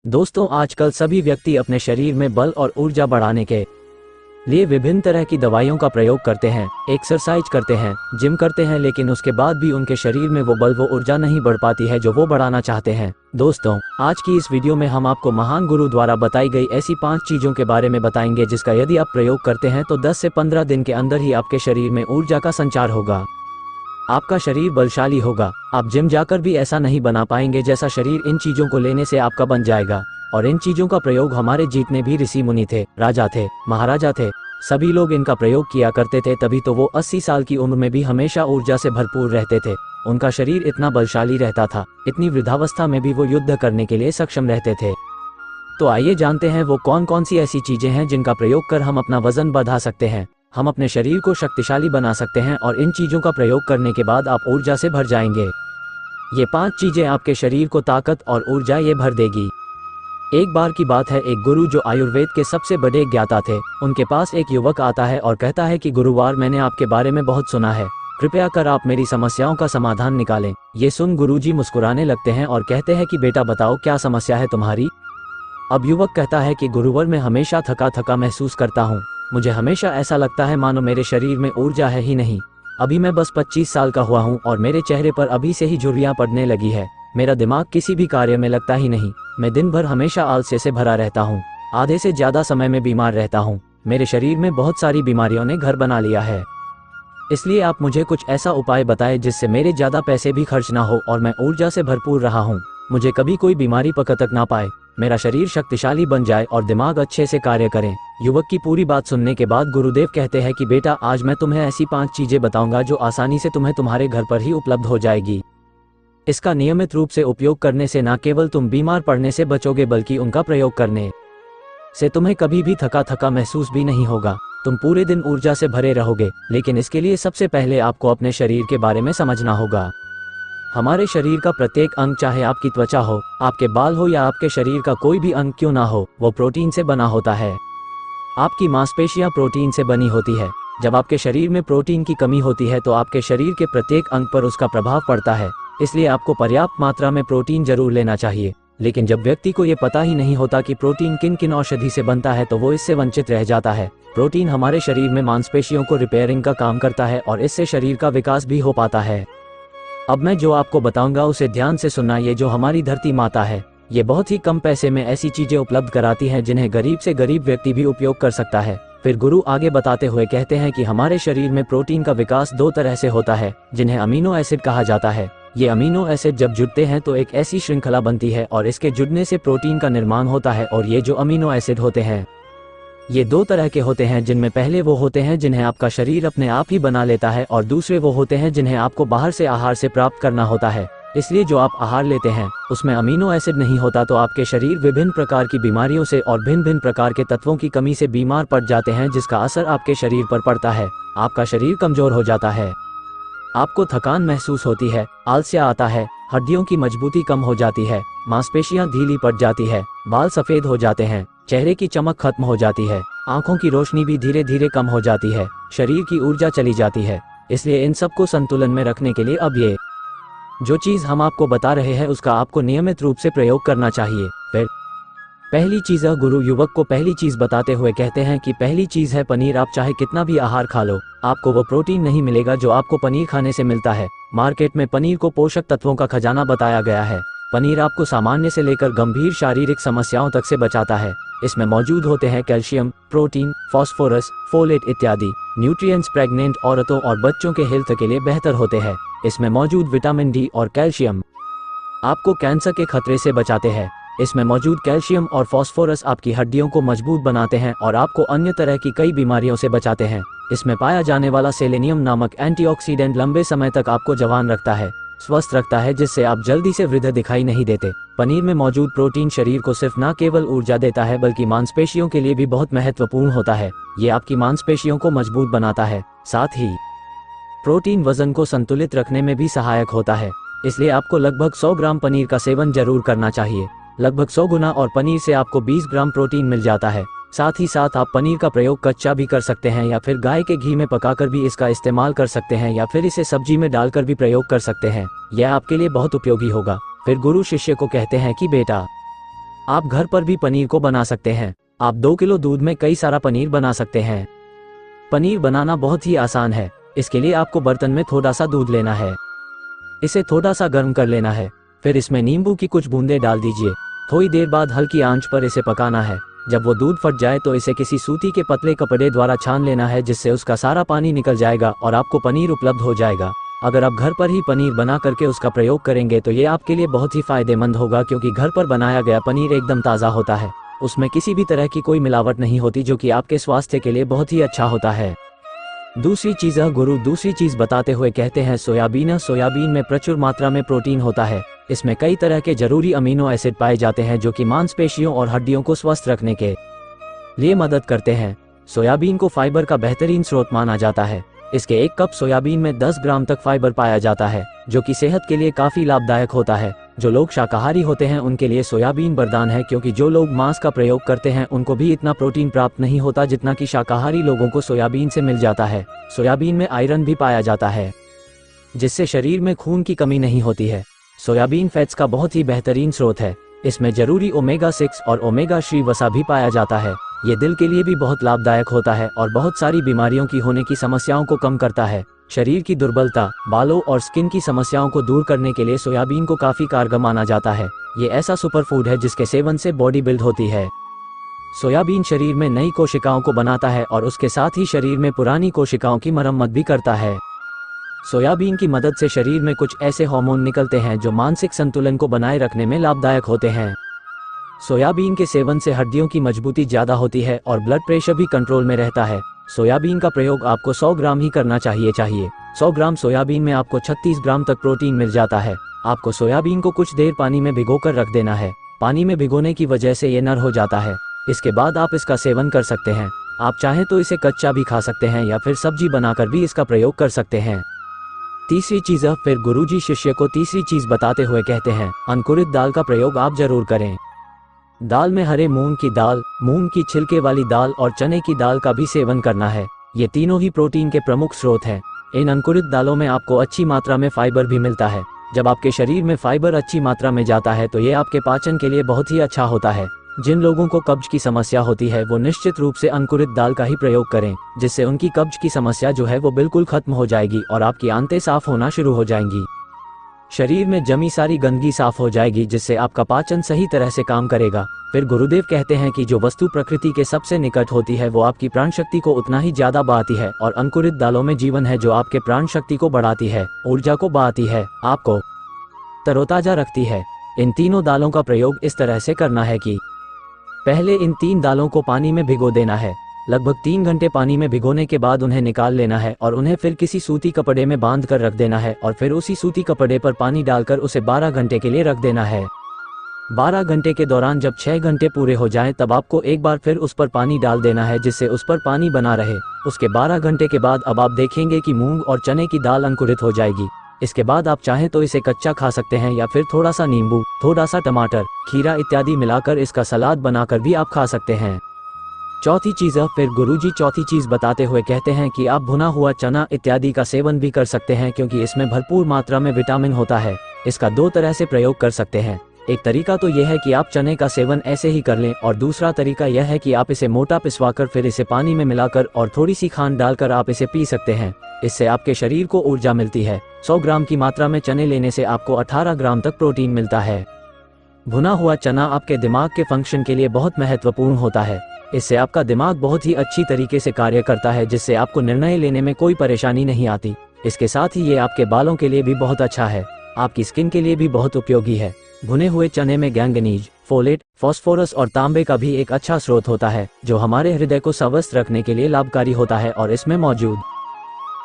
दोस्तों, आजकल सभी व्यक्ति अपने शरीर में बल और ऊर्जा बढ़ाने के लिए विभिन्न तरह की दवाइयों का प्रयोग करते हैं, एक्सरसाइज करते हैं, जिम करते हैं, लेकिन उसके बाद भी उनके शरीर में वो बल वो ऊर्जा नहीं बढ़ पाती है जो वो बढ़ाना चाहते हैं। दोस्तों, आज की इस वीडियो में हम आपको महान गुरु द्वारा बताई गई ऐसी 5 चीजों के बारे में बताएंगे जिसका यदि आप प्रयोग करते हैं तो 10 से 15 दिन के अंदर ही आपके शरीर में ऊर्जा का संचार होगा, आपका शरीर बलशाली होगा। आप जिम जाकर भी ऐसा नहीं बना पाएंगे जैसा शरीर इन चीजों को लेने से आपका बन जाएगा। और इन चीजों का प्रयोग हमारे जितने भी ऋषि मुनि थे, राजा थे, महाराजा थे, सभी लोग इनका प्रयोग किया करते थे, तभी तो वो 80 साल की उम्र में भी हमेशा ऊर्जा से भरपूर रहते थे। उनका शरीर इतना बलशाली रहता था, इतनी वृद्धावस्था में भी वो युद्ध करने के लिए सक्षम रहते थे। तो आइए जानते हैं वो कौन कौन सी ऐसी चीजें हैं जिनका प्रयोग कर हम अपना वजन बढ़ा सकते हैं, हम अपने शरीर को शक्तिशाली बना सकते हैं और इन चीजों का प्रयोग करने के बाद आप ऊर्जा से भर जाएंगे। ये 5 चीजें आपके शरीर को ताकत और ऊर्जा ये भर देगी। एक बार की बात है, एक गुरु जो आयुर्वेद के सबसे बड़े ज्ञाता थे, उनके पास एक युवक आता है और कहता है कि गुरुवार, मैंने आपके बारे में बहुत सुना है, कृपया कर आप मेरी समस्याओं का समाधान निकालें। ये सुन गुरुजी मुस्कुराने लगते हैं और कहते हैं कि बेटा बताओ क्या समस्या है तुम्हारी। अब युवक कहता है कि गुरुवर, मैं हमेशा थका थका महसूस करता हूँ, मुझे हमेशा ऐसा लगता है मानो मेरे शरीर में ऊर्जा है ही नहीं। अभी मैं बस 25 साल का हुआ हूँ और मेरे चेहरे पर अभी से ही झुर्रियाँ पड़ने लगी है, मेरा दिमाग किसी भी कार्य में लगता ही नहीं, मैं दिन भर हमेशा आलस्य से भरा रहता हूँ, आधे से ज्यादा समय में बीमार रहता हूँ, मेरे शरीर में बहुत सारी बीमारियों ने घर बना लिया है। इसलिए आप मुझे कुछ ऐसा उपाय बताएं जिससे मेरे ज्यादा पैसे भी खर्च ना हो और मैं ऊर्जा से भरपूर रहा हूँ, मुझे कभी कोई बीमारी पकड़ तक ना पाए, मेरा शरीर शक्तिशाली बन जाए और दिमाग अच्छे से कार्य करें। युवक की पूरी बात सुनने के बाद गुरुदेव कहते हैं कि बेटा, आज मैं तुम्हें ऐसी 5 चीजें बताऊंगा जो आसानी से तुम्हें तुम्हारे घर पर ही उपलब्ध हो जाएगी। इसका नियमित रूप से उपयोग करने से न केवल तुम बीमार पड़ने से बचोगे बल्कि उनका प्रयोग करने से तुम्हें कभी भी थका थका महसूस भी नहीं होगा, तुम पूरे दिन ऊर्जा से भरे रहोगे। लेकिन इसके लिए सबसे पहले आपको अपने शरीर के बारे में समझना होगा। हमारे शरीर का प्रत्येक अंग, चाहे आपकी त्वचा हो, आपके बाल हो या आपके शरीर का कोई भी अंग क्यों ना हो, वो प्रोटीन से बना होता है। आपकी मांसपेशियां प्रोटीन से बनी होती है। जब आपके शरीर में प्रोटीन की कमी होती है तो आपके शरीर के प्रत्येक अंग पर उसका प्रभाव पड़ता है, इसलिए आपको पर्याप्त मात्रा में प्रोटीन जरूर लेना चाहिए। लेकिन जब व्यक्ति को ये पता ही नहीं होता कि प्रोटीन किन किन औषधि से बनता है तो वो इससे वंचित रह जाता है। प्रोटीन हमारे शरीर में मांसपेशियों को रिपेयरिंग का काम करता है और इससे शरीर का विकास भी हो पाता है। अब मैं जो आपको बताऊंगा उसे ध्यान से सुनना। ये जो हमारी धरती माता है, ये बहुत ही कम पैसे में ऐसी चीजें उपलब्ध कराती है जिन्हें गरीब से गरीब व्यक्ति भी उपयोग कर सकता है। फिर गुरु आगे बताते हुए कहते हैं कि हमारे शरीर में प्रोटीन का विकास 2 तरह से होता है जिन्हें अमीनो एसिड कहा जाता है। ये अमीनो एसिड जब जुड़ते हैं तो एक ऐसी श्रृंखला बनती है और इसके जुड़ने से प्रोटीन का निर्माण होता है। और ये जो अमीनो एसिड होते हैं ये 2 तरह के होते हैं, जिनमें पहले वो होते हैं जिन्हें आपका शरीर अपने आप ही बना लेता है और दूसरे वो होते हैं जिन्हें आपको बाहर से आहार से प्राप्त करना होता है। इसलिए जो आप आहार लेते हैं उसमें अमीनो एसिड नहीं होता तो आपके शरीर विभिन्न प्रकार की बीमारियों से और भिन्न भिन्न प्रकार के तत्वों की कमी से बीमार पड़ जाते हैं, जिसका असर आपके शरीर पर पड़ता है। आपका शरीर कमजोर हो जाता है, आपको थकान महसूस होती है, आलस्य आता है, हड्डियों की मजबूती कम हो जाती है, मांसपेशियां ढीली पड़ जाती है, बाल सफेद हो जाते हैं, चेहरे की चमक खत्म हो जाती है, आंखों की रोशनी भी धीरे धीरे कम हो जाती है, शरीर की ऊर्जा चली जाती है। इसलिए इन सबको संतुलन में रखने के लिए अब ये जो चीज हम आपको बता रहे हैं उसका आपको नियमित रूप से प्रयोग करना चाहिए। फिर पहली चीज, गुरु युवक को पहली चीज बताते हुए कहते हैं कि पहली चीज है पनीर। आप चाहे कितना भी आहार खा लो, आपको वो प्रोटीन नहीं मिलेगा जो आपको पनीर खाने से मिलता है। मार्केट में पनीर को पोषक तत्वों का खजाना बताया गया है। पनीर आपको सामान्य से लेकर गंभीर शारीरिक समस्याओं तक से बचाता है। इसमें मौजूद होते हैं कैल्शियम, प्रोटीन, फास्फोरस, फोलेट इत्यादि न्यूट्रिएंट्स प्रेग्नेंट औरतों और बच्चों के हेल्थ के लिए बेहतर होते हैं। इसमें मौजूद विटामिन डी और कैल्शियम आपको कैंसर के खतरे से बचाते हैं। इसमें मौजूद कैल्शियम और फास्फोरस आपकी हड्डियों को मजबूत बनाते हैं और आपको अन्य तरह की कई बीमारियों से बचाते हैं। इसमें पाया जाने वाला सेलेनियम नामक एंटीऑक्सीडेंट लंबे समय तक आपको जवान रखता है, स्वस्थ रखता है, जिससे आप जल्दी से वृद्ध दिखाई नहीं देते। पनीर में मौजूद प्रोटीन शरीर को सिर्फ न केवल ऊर्जा देता है बल्कि मांसपेशियों के लिए भी बहुत महत्वपूर्ण होता है। ये आपकी मांसपेशियों को मजबूत बनाता है। साथ ही प्रोटीन वजन को संतुलित रखने में भी सहायक होता है। इसलिए आपको लगभग 100 ग्राम पनीर का सेवन जरूर करना चाहिए। लगभग 100 गुना और पनीर से आपको 20 ग्राम प्रोटीन मिल जाता है। साथ ही साथ आप पनीर का प्रयोग कच्चा भी कर सकते हैं या फिर गाय के घी में पकाकर भी इसका इस्तेमाल कर सकते हैं या फिर इसे सब्जी में डालकर भी प्रयोग कर सकते हैं। यह आपके लिए बहुत उपयोगी होगा। फिर गुरु शिष्य को कहते हैं कि बेटा, आप घर पर भी पनीर को बना सकते हैं। आप 2 किलो दूध में कई सारा पनीर बना सकते हैं। पनीर बनाना बहुत ही आसान है। इसके लिए आपको बर्तन में थोड़ा सा दूध लेना है, इसे थोड़ा सा गर्म कर लेना है, फिर इसमें नींबू की कुछ बूंदें डाल दीजिए। थोड़ी देर बाद हल्की आंच पर इसे पकाना है। जब वो दूध फट जाए तो इसे किसी सूती के पतले कपड़े द्वारा छान लेना है, जिससे उसका सारा पानी निकल जाएगा और आपको पनीर उपलब्ध हो जाएगा। अगर आप घर पर ही पनीर बना करके उसका प्रयोग करेंगे तो ये आपके लिए बहुत ही फायदेमंद होगा, क्योंकि घर पर बनाया गया पनीर एकदम ताज़ा होता है। उसमें किसी भी तरह की कोई मिलावट नहीं होती, जो कि आपके स्वास्थ्य के लिए बहुत ही अच्छा होता है। दूसरी चीज़ बताते हुए कहते हैं सोयाबीन में प्रचुर मात्रा में प्रोटीन होता है। इसमें कई तरह के जरूरी अमीनो एसिड पाए जाते हैं, जो कि मांसपेशियों और हड्डियों को स्वस्थ रखने के लिए मदद करते हैं। सोयाबीन को फाइबर का बेहतरीन स्रोत माना जाता है। इसके 1 कप सोयाबीन में 10 ग्राम तक फाइबर पाया जाता है, जो कि सेहत के लिए काफ़ी लाभदायक होता है। जो लोग शाकाहारी होते हैं उनके लिए सोयाबीन वरदान है, क्योंकि जो लोग मांस का प्रयोग करते हैं उनको भी इतना प्रोटीन प्राप्त नहीं होता जितना कि शाकाहारी लोगों को सोयाबीन से मिल जाता है। सोयाबीन में आयरन भी पाया जाता है, जिससे शरीर में खून की कमी नहीं होती है। सोयाबीन फैट्स का बहुत ही बेहतरीन स्रोत है। इसमें जरूरी ओमेगा 6 और ओमेगा 3 वसा भी पाया जाता है। ये दिल के लिए भी बहुत लाभदायक होता है और बहुत सारी बीमारियों की होने की समस्याओं को कम करता है। शरीर की दुर्बलता, बालों और स्किन की समस्याओं को दूर करने के लिए सोयाबीन को काफ़ी कारगर माना जाता है। ये ऐसा सुपर फूड है जिसके सेवन से बॉडी बिल्ड होती है। सोयाबीन शरीर में नई कोशिकाओं को बनाता है और उसके साथ ही शरीर में पुरानी कोशिकाओं की मरम्मत भी करता है। सोयाबीन की मदद से शरीर में कुछ ऐसे हार्मोन निकलते हैं जो मानसिक संतुलन को बनाए रखने में लाभदायक होते हैं। सोयाबीन के सेवन से हड्डियों की मजबूती ज़्यादा होती है और ब्लड प्रेशर भी कंट्रोल में रहता है। सोयाबीन का प्रयोग आपको 100 ग्राम ही करना चाहिए। 100 ग्राम सोयाबीन में आपको 36 ग्राम तक प्रोटीन मिल जाता है। आपको सोयाबीन को कुछ देर पानी में भिगोकर रख देना है। पानी में भिगोने की वजह से ये नर हो जाता है। इसके बाद आप इसका सेवन कर सकते हैं। आप चाहें तो इसे कच्चा भी खा सकते हैं या फिर सब्जी बनाकर भी इसका प्रयोग कर सकते हैं। तीसरी चीज़, फिर गुरुजी शिष्य को तीसरी चीज़ बताते हुए कहते हैं, अंकुरित दाल का प्रयोग आप जरूर करें। दाल में हरे मूंग की दाल, मूंग की छिलके वाली दाल और चने की दाल का भी सेवन करना है। ये तीनों ही प्रोटीन के प्रमुख स्रोत हैं। इन अंकुरित दालों में आपको अच्छी मात्रा में फाइबर भी मिलता है। जब आपके शरीर में फाइबर अच्छी मात्रा में जाता है तो ये आपके पाचन के लिए बहुत ही अच्छा होता है। जिन लोगों को कब्ज की समस्या होती है वो निश्चित रूप से अंकुरित दाल का ही प्रयोग करें, जिससे उनकी कब्ज की समस्या जो है वो बिल्कुल खत्म हो जाएगी और आपकी आंतें साफ होना शुरू हो जाएंगी। शरीर में जमी सारी गंदगी साफ हो जाएगी, जिससे आपका पाचन सही तरह से काम करेगा। फिर गुरुदेव कहते हैं कि जो वस्तु प्रकृति के सबसे निकट होती है वो आपकी प्राण शक्ति को उतना ही ज्यादा बढ़ाती है, और अंकुरित दालों में जीवन है जो आपके प्राण शक्ति को बढ़ाती है, ऊर्जा को बढ़ाती है, आपको तरोताजा रखती है। इन तीनों दालों का प्रयोग इस तरह से करना है कि पहले इन 3 दालों को पानी में भिगो देना है। लगभग 3 घंटे पानी में भिगोने के बाद उन्हें निकाल लेना है और उन्हें फिर किसी सूती कपड़े में बांध कर रख देना है, और फिर उसी सूती कपड़े पर पानी डालकर उसे 12 घंटे के लिए रख देना है। 12 घंटे के दौरान जब 6 घंटे पूरे हो जाएं तब आपको एक बार फिर उस पर पानी डाल देना है, जिससे उस पर पानी बना रहे। उसके 12 घंटे के बाद अब आप देखेंगे कि मूंग और चने की दाल अंकुरित हो जाएगी। इसके बाद आप चाहें तो इसे कच्चा खा सकते हैं या फिर थोड़ा सा नींबू, थोड़ा सा टमाटर, खीरा इत्यादि मिलाकर इसका सलाद बनाकर भी आप खा सकते हैं। चौथी चीज़, फिर गुरुजी चौथी चीज़ बताते हुए कहते हैं कि आप भुना हुआ चना इत्यादि का सेवन भी कर सकते हैं, क्योंकि इसमें भरपूर मात्रा में विटामिन होता है। इसका 2 तरह से प्रयोग कर सकते हैं। एक तरीका तो यह है कि आप चने का सेवन ऐसे ही कर लें, और दूसरा तरीका यह है कि आप इसे मोटा पिसवाकर फिर इसे पानी में मिलाकर और थोड़ी सी खांड डालकर आप इसे पी सकते हैं। इससे आपके शरीर को ऊर्जा मिलती है। 100 ग्राम की मात्रा में चने लेने से आपको 18 ग्राम तक प्रोटीन मिलता है। भुना हुआ चना आपके दिमाग के फंक्शन के लिए बहुत महत्वपूर्ण होता है। इससे आपका दिमाग बहुत ही अच्छी तरीके से कार्य करता है, जिससे आपको निर्णय लेने में कोई परेशानी नहीं आती। इसके साथ ही ये आपके बालों के लिए भी बहुत अच्छा है, आपकी स्किन के लिए भी बहुत उपयोगी है। भुने हुए चने में मैंगनीज, फोलेट, फास्फोरस और तांबे का भी एक अच्छा स्रोत होता है, जो हमारे हृदय को स्वस्थ रखने के लिए लाभकारी होता है। और इसमें मौजूद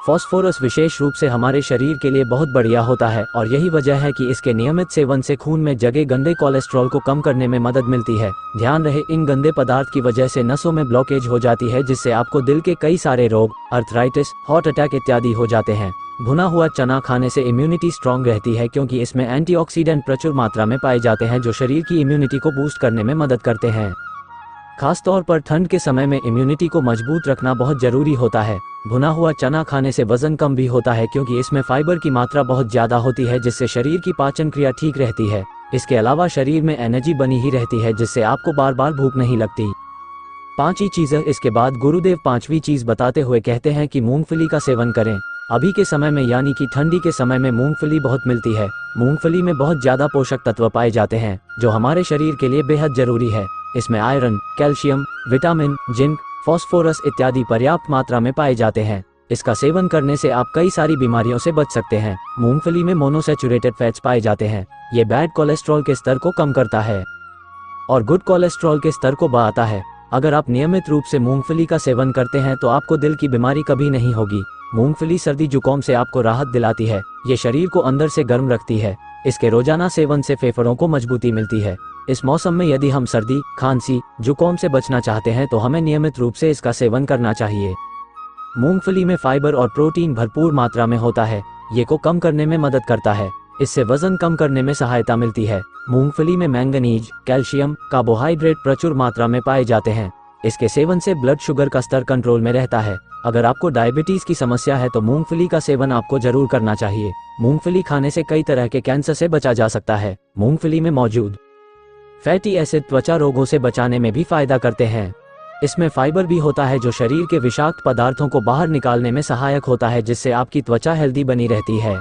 फास्फोरस विशेष रूप से हमारे शरीर के लिए बहुत बढ़िया होता है, और यही वजह है कि इसके नियमित सेवन से खून में जगे गंदे कोलेस्ट्रॉल को कम करने में मदद मिलती है। ध्यान रहे, इन गंदे पदार्थ की वजह से नसों में ब्लॉकेज हो जाती है, जिससे आपको दिल के कई सारे रोग, अर्थराइटिस, हार्ट अटैक इत्यादि हो जाते हैं। भुना हुआ चना खाने से इम्यूनिटी स्ट्रांग रहती है, क्योंकि इसमें एंटीऑक्सीडेंट प्रचुर मात्रा में पाए जाते हैं, जो शरीर की इम्यूनिटी को बूस्ट करने में मदद करते हैं। खासतौर पर ठंड के समय में इम्यूनिटी को मजबूत रखना बहुत जरूरी होता है। भुना हुआ चना खाने से वजन कम भी होता है, क्योंकि इसमें फाइबर की मात्रा बहुत ज़्यादा होती है, जिससे शरीर की पाचन क्रिया ठीक रहती है। इसके अलावा शरीर में एनर्जी बनी ही रहती है जिससे आपको बार बार भूख नहीं लगती। 5 ही चीज़ें। इसके बाद गुरुदेव 5वीं चीज़ बताते हुए कहते हैं कि मूंगफली का सेवन करें। अभी के समय में यानी कि ठंडी के समय में मूंगफली बहुत मिलती है। मूंगफली में बहुत ज़्यादा पोषक तत्व पाए जाते हैं जो हमारे शरीर के लिए बेहद जरूरी है। इसमें iron, calcium, vitamin, zinc, phosphorus इत्यादि पर्याप्त मात्रा में पाए जाते हैं। इसका सेवन करने से आप कई सारी बीमारियों से बच सकते हैं। मूंगफली में मोनोसैचुरेटेड फैट्स पाए जाते हैं। ये बैड कोलेस्ट्रॉल के स्तर को कम करता है और गुड कोलेस्ट्रॉल के स्तर को बढ़ाता है। अगर आप नियमित रूप से मूंगफली का सेवन करते हैं तो आपको दिल की बीमारी कभी नहीं होगी। मूंगफली सर्दी जुकाम से आपको राहत दिलाती है। ये शरीर को अंदर से गर्म रखती है। इसके रोजाना सेवन से फेफड़ों को मजबूती मिलती है। इस मौसम में यदि हम सर्दी, खांसी, जुकाम से बचना चाहते हैं तो हमें नियमित रूप से इसका सेवन करना चाहिए। मूंगफली में फाइबर और प्रोटीन भरपूर मात्रा में होता है। ये को कम करने में मदद करता है। इससे वजन कम करने में सहायता मिलती है। मूंगफली में मैंगनीज, कैल्शियम, कार्बोहाइड्रेट प्रचुर मात्रा में पाए जाते हैं। इसके सेवन से ब्लड शुगर का स्तर कंट्रोल में रहता है। अगर आपको डायबिटीज की समस्या है तो मूंगफली का सेवन आपको जरूर करना चाहिए। मूंगफली खाने से कई तरह के कैंसर से बचा जा सकता है। मूंगफली में मौजूद फैटी एसिड त्वचा रोगों से बचाने में भी फायदा करते हैं। इसमें फाइबर भी होता है जो शरीर के विषाक्त पदार्थों को बाहर निकालने में सहायक होता है जिससे आपकी त्वचा हेल्दी बनी रहती है।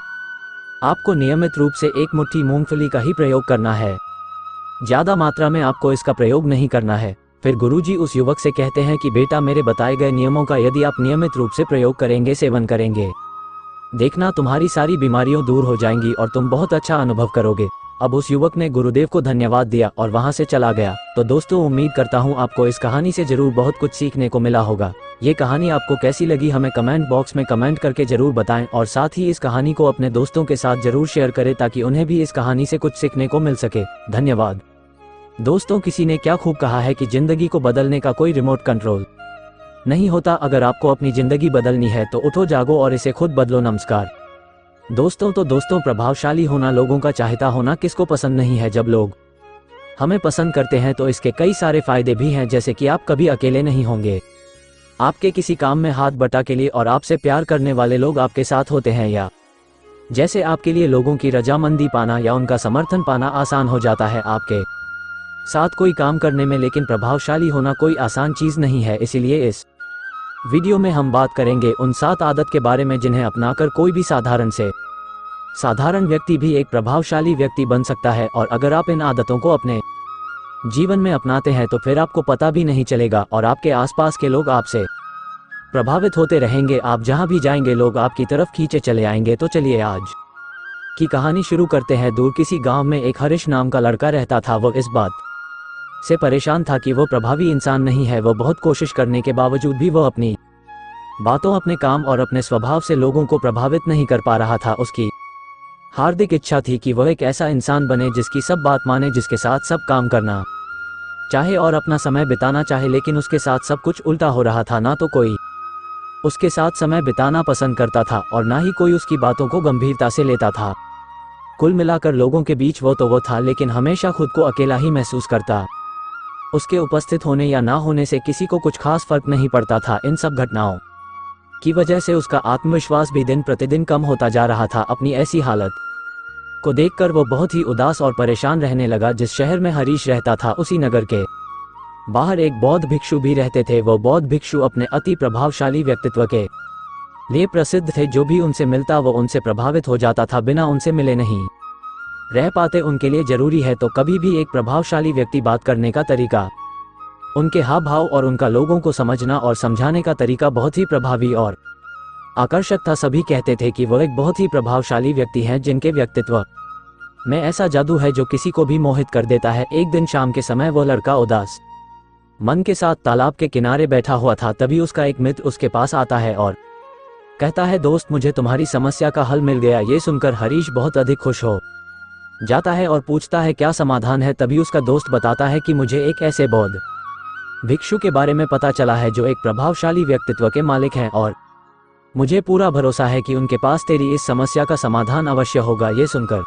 आपको नियमित रूप से 1 मुट्ठी मूंगफली का ही प्रयोग करना है। ज्यादा मात्रा में आपको इसका प्रयोग नहीं करना है। फिर गुरुजी उस युवक से कहते हैं कि बेटा, मेरे बताए गए नियमों का यदि आप नियमित रूप से प्रयोग करेंगे, सेवन करेंगे, देखना तुम्हारी सारी बीमारियों दूर हो जाएंगी और तुम बहुत अच्छा अनुभव करोगे। अब उस युवक ने गुरुदेव को धन्यवाद दिया और वहां से चला गया। तो दोस्तों, उम्मीद करता हूं आपको इस कहानी से जरूर बहुत कुछ सीखने को मिला होगा। ये कहानी आपको कैसी लगी हमें कमेंट बॉक्स में कमेंट करके जरूर बताएं और साथ ही इस कहानी को अपने दोस्तों के साथ जरूर शेयर करें ताकि उन्हें भी इस कहानी से कुछ सीखने को मिल सके। धन्यवाद। दोस्तों, किसी ने क्या खूब कहा है कि जिंदगी को बदलने का कोई रिमोट कंट्रोल नहीं होता। अगर आपको अपनी जिंदगी बदलनी है तो उठो, जागो और इसे खुद बदलो। नमस्कार दोस्तों, प्रभावशाली होना, लोगों का चाहता होना किसको पसंद नहीं है। जब लोग हमें पसंद करते हैं तो इसके कई सारे फायदे भी हैं, जैसे कि आप कभी अकेले नहीं होंगे। आपके किसी काम में हाथ बटा के लिए और आपसे प्यार करने वाले लोग आपके साथ होते हैं, या जैसे आपके लिए लोगों की रजामंदी पाना या उनका समर्थन पाना आसान हो जाता है आपके साथ कोई काम करने में। लेकिन प्रभावशाली होना कोई आसान चीज नहीं है। इसीलिए इस वीडियो में हम बात करेंगे उन 7 आदत के बारे में जिन्हें अपनाकर कोई भी साधारण से साधारण व्यक्ति भी एक प्रभावशाली व्यक्ति बन सकता है। और अगर आप इन आदतों को अपने जीवन में अपनाते हैं तो फिर आपको पता भी नहीं चलेगा और आपके आसपास के लोग आपसे प्रभावित होते रहेंगे। आप जहां भी जाएंगे लोग आपकी तरफ खींचे चले आएंगे। तो चलिए आज की कहानी शुरू करते हैं। दूर किसी गांव में एक हरीश नाम का लड़का रहता था। वो इस बात से परेशान था कि वो प्रभावी इंसान नहीं है। वो बहुत कोशिश करने के बावजूद भी वो अपनी बातों, अपने काम और अपने स्वभाव से लोगों को प्रभावित नहीं कर पा रहा था। उसकी हार्दिक इच्छा थी कि वह एक ऐसा इंसान बने जिसकी सब बात माने, जिसके साथ सब काम करना चाहे और अपना समय बिताना चाहे। लेकिन उसके साथ सब कुछ उल्टा हो रहा था। ना तो कोई उसके साथ समय बिताना पसंद करता था और ना ही कोई उसकी बातों को गंभीरता से लेता था। कुल मिलाकर लोगों के बीच वो था, लेकिन हमेशा खुद को अकेला ही महसूस करता। उसके उपस्थित होने या ना होने से किसी को कुछ खास फर्क नहीं पड़ता था। इन सब घटनाओं की वजह से उसका आत्मविश्वास भी दिन प्रतिदिन कम होता जा रहा था। अपनी ऐसी हालत को देखकर वो बहुत ही उदास और परेशान रहने लगा। जिस शहर में हरीश रहता था उसी नगर के बाहर एक बौद्ध भिक्षु भी रहते थे। वो बौद्ध भिक्षु अपने अति प्रभावशाली व्यक्तित्व के लिए प्रसिद्ध थे। जो भी उनसे मिलता वो उनसे प्रभावित हो जाता था, बिना उनसे मिले नहीं रह पाते। उनके लिए जरूरी है तो कभी भी एक प्रभावशाली व्यक्ति बात करने का तरीका, उनके हाव भाव और उनका लोगों को समझना और समझाने का तरीका बहुत ही प्रभावी और आकर्षक था। सभी कहते थे कि वो एक बहुत ही प्रभावशाली व्यक्ति हैं जिनके व्यक्तित्व में ऐसा जादू है जो किसी को भी मोहित कर देता है। एक दिन शाम के समय वो लड़का उदास मन के साथ तालाब के किनारे बैठा हुआ था। तभी उसका एक मित्र उसके पास आता है और कहता है, दोस्त, मुझे तुम्हारी समस्या का हल मिल गया। ये सुनकर हरीश बहुत अधिक खुश हो जाता है और पूछता है क्या समाधान है। तभी उसका दोस्त बताता है कि मुझे एक ऐसे बौद्ध भिक्षु के बारे में पता चला है जो एक प्रभावशाली व्यक्तित्व के मालिक हैं और मुझे पूरा भरोसा है कि उनके पास तेरी इस समस्या का समाधान अवश्य होगा। ये सुनकर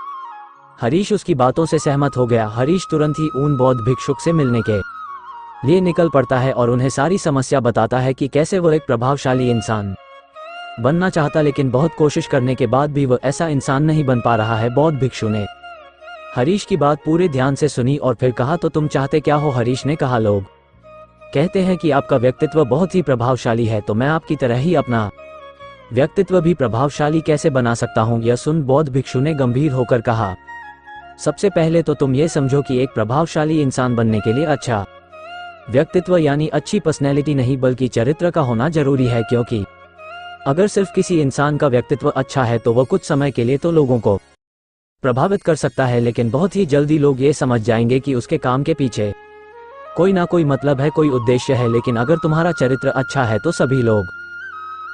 हरीश उसकी बातों से सहमत हो गया। हरीश तुरंत ही उन बौद्ध भिक्षुक से मिलने के लिए निकल पड़ता है और उन्हें सारी समस्या बताता है कि कैसे वो एक प्रभावशाली इंसान बनना चाहता, लेकिन बहुत कोशिश करने के बाद भी वो ऐसा इंसान नहीं बन पा रहा है। बौद्ध भिक्षु ने हरीश की बात पूरे ध्यान से सुनी और फिर कहा, तो तुम चाहते क्या हो? हरीश ने कहा, लोग कहते हैं कि आपका व्यक्तित्व बहुत ही प्रभावशाली है, तो मैं आपकी तरह ही अपना व्यक्तित्व भी प्रभावशाली कैसे बना सकता हूँ? यह सुन बौद्ध भिक्षु ने गंभीर होकर कहा, सबसे पहले तो तुम ये समझो कि एक प्रभावशाली इंसान बनने के लिए अच्छा व्यक्तित्व यानी अच्छी पर्सनैलिटी नहीं बल्कि चरित्र का होना जरूरी है, क्योंकि अगर सिर्फ किसी इंसान का व्यक्तित्व अच्छा है तो वह कुछ समय के लिए तो लोगों को प्रभावित कर सकता है, लेकिन बहुत ही जल्दी लोग ये समझ जाएंगे कि उसके काम के पीछे कोई ना कोई मतलब है, कोई उद्देश्य है। लेकिन अगर तुम्हारा चरित्र अच्छा है तो सभी लोग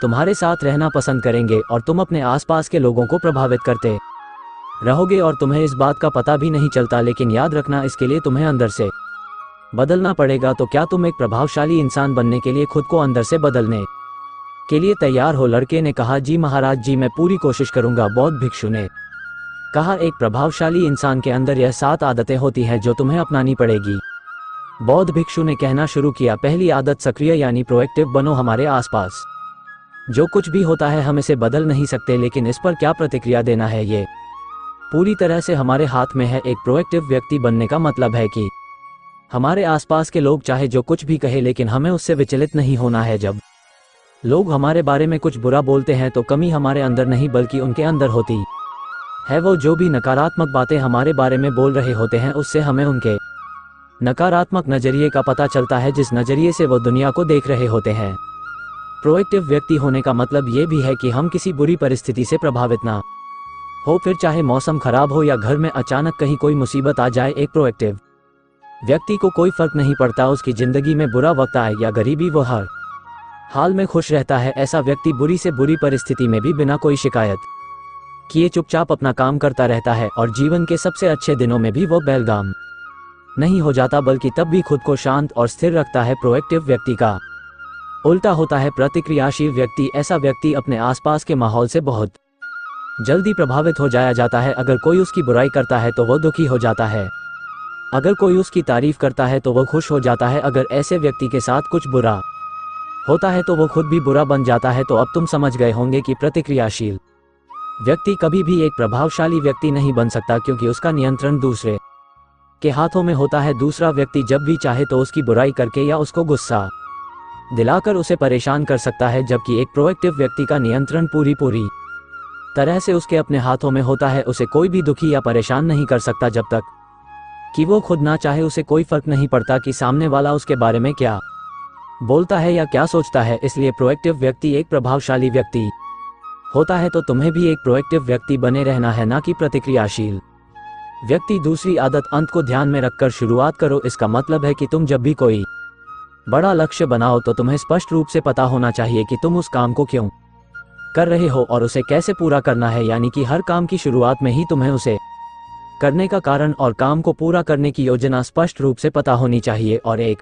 तुम्हारे साथ रहना पसंद करेंगे और तुम अपने आसपास के लोगों को प्रभावित करते रहोगे और तुम्हें इस बात का पता भी नहीं चलता। लेकिन याद रखना, इसके लिए तुम्हें अंदर से बदलना पड़ेगा। तो क्या तुम एक प्रभावशाली इंसान बनने के लिए खुद को अंदर से बदलने के लिए तैयार हो? लड़के ने कहा, जी महाराज जी, मैं पूरी कोशिश करूंगा। बौद्ध भिक्षु ने कहा, एक प्रभावशाली इंसान के अंदर यह 7 आदतें होती हैं जो तुम्हें अपनानी पड़ेगी। बौद्ध भिक्षु ने कहना शुरू किया, पहली आदत सक्रिय यानी प्रोएक्टिव बनो। हमारे आसपास जो कुछ भी होता है हम इसे बदल नहीं सकते, लेकिन इस पर क्या प्रतिक्रिया देना है ये पूरी तरह से हमारे हाथ में है। एक प्रोएक्टिव व्यक्ति बनने का मतलब है कि हमारे आसपास के लोग चाहे जो कुछ भी कहे, लेकिन हमें उससे विचलित नहीं होना है। जब लोग हमारे बारे में कुछ बुरा बोलते हैं तो कमी हमारे अंदर नहीं बल्कि उनके अंदर होती है। वो जो भी नकारात्मक बातें हमारे बारे में बोल रहे होते हैं उससे हमें उनके नकारात्मक नजरिए का पता चलता है, जिस नजरिए से वो दुनिया को देख रहे होते हैं। प्रोएक्टिव व्यक्ति होने का मतलब ये भी है कि हम किसी बुरी परिस्थिति से प्रभावित ना हो, फिर चाहे मौसम खराब हो या घर में अचानक कहीं कोई मुसीबत आ जाए। एक प्रोएक्टिव व्यक्ति को कोई फर्क नहीं पड़ता उसकी जिंदगी में बुरा वक्त आए या गरीबी, वो हर हाल में खुश रहता है। ऐसा व्यक्ति बुरी से बुरी परिस्थिति में भी बिना कोई शिकायत किए चुपचाप अपना काम करता रहता है और जीवन के सबसे अच्छे दिनों में भी वो बेलगाम नहीं हो जाता, बल्कि तब भी खुद को शांत और स्थिर रखता है। प्रोएक्टिव व्यक्ति का उल्टा होता है प्रतिक्रियाशील व्यक्ति। ऐसा व्यक्ति अपने आसपास के माहौल से बहुत जल्दी प्रभावित हो जाता है। अगर कोई उसकी बुराई करता है तो वो दुखी हो जाता है, अगर कोई उसकी तारीफ करता है तो वो खुश हो जाता है। अगर ऐसे व्यक्ति के साथ कुछ बुरा होता है तो वो खुद भी बुरा बन जाता है। तो अब तुम समझ गए होंगे कि प्रतिक्रियाशील व्यक्ति कभी भी एक प्रभावशाली व्यक्ति नहीं बन सकता, क्योंकि उसका नियंत्रण दूसरे के हाथों में होता है। दूसरा व्यक्ति जब भी चाहे तो उसकी बुराई करके या उसको गुस्सा दिलाकर उसे परेशान कर सकता है, जबकि एक प्रोएक्टिव व्यक्ति का नियंत्रण पूरी तरह से उसके अपने हाथों में होता है। उसे कोई भी दुखी या परेशान नहीं कर सकता जब तक कि वो खुद ना चाहे। उसे कोई फर्क नहीं पड़ता कि सामने वाला उसके बारे में क्या बोलता है या क्या सोचता है। इसलिए प्रोएक्टिव व्यक्ति एक प्रभावशाली व्यक्ति होता है। तो तुम्हें भी एक प्रोएक्टिव व्यक्ति बने रहना है, ना कि प्रतिक्रियाशील व्यक्ति। दूसरी आदत, अंत को ध्यान में रखकर शुरुआत करो। इसका मतलब है कि तुम जब भी कोई बड़ा लक्ष्य बनाओ तो तुम्हें स्पष्ट रूप से पता होना चाहिए कि तुम उस काम को क्यों कर रहे हो और उसे कैसे पूरा करना है। यानी कि हर काम की शुरुआत में ही तुम्हें उसे करने का कारण और काम को पूरा करने की योजना स्पष्ट रूप से पता होनी चाहिए। और एक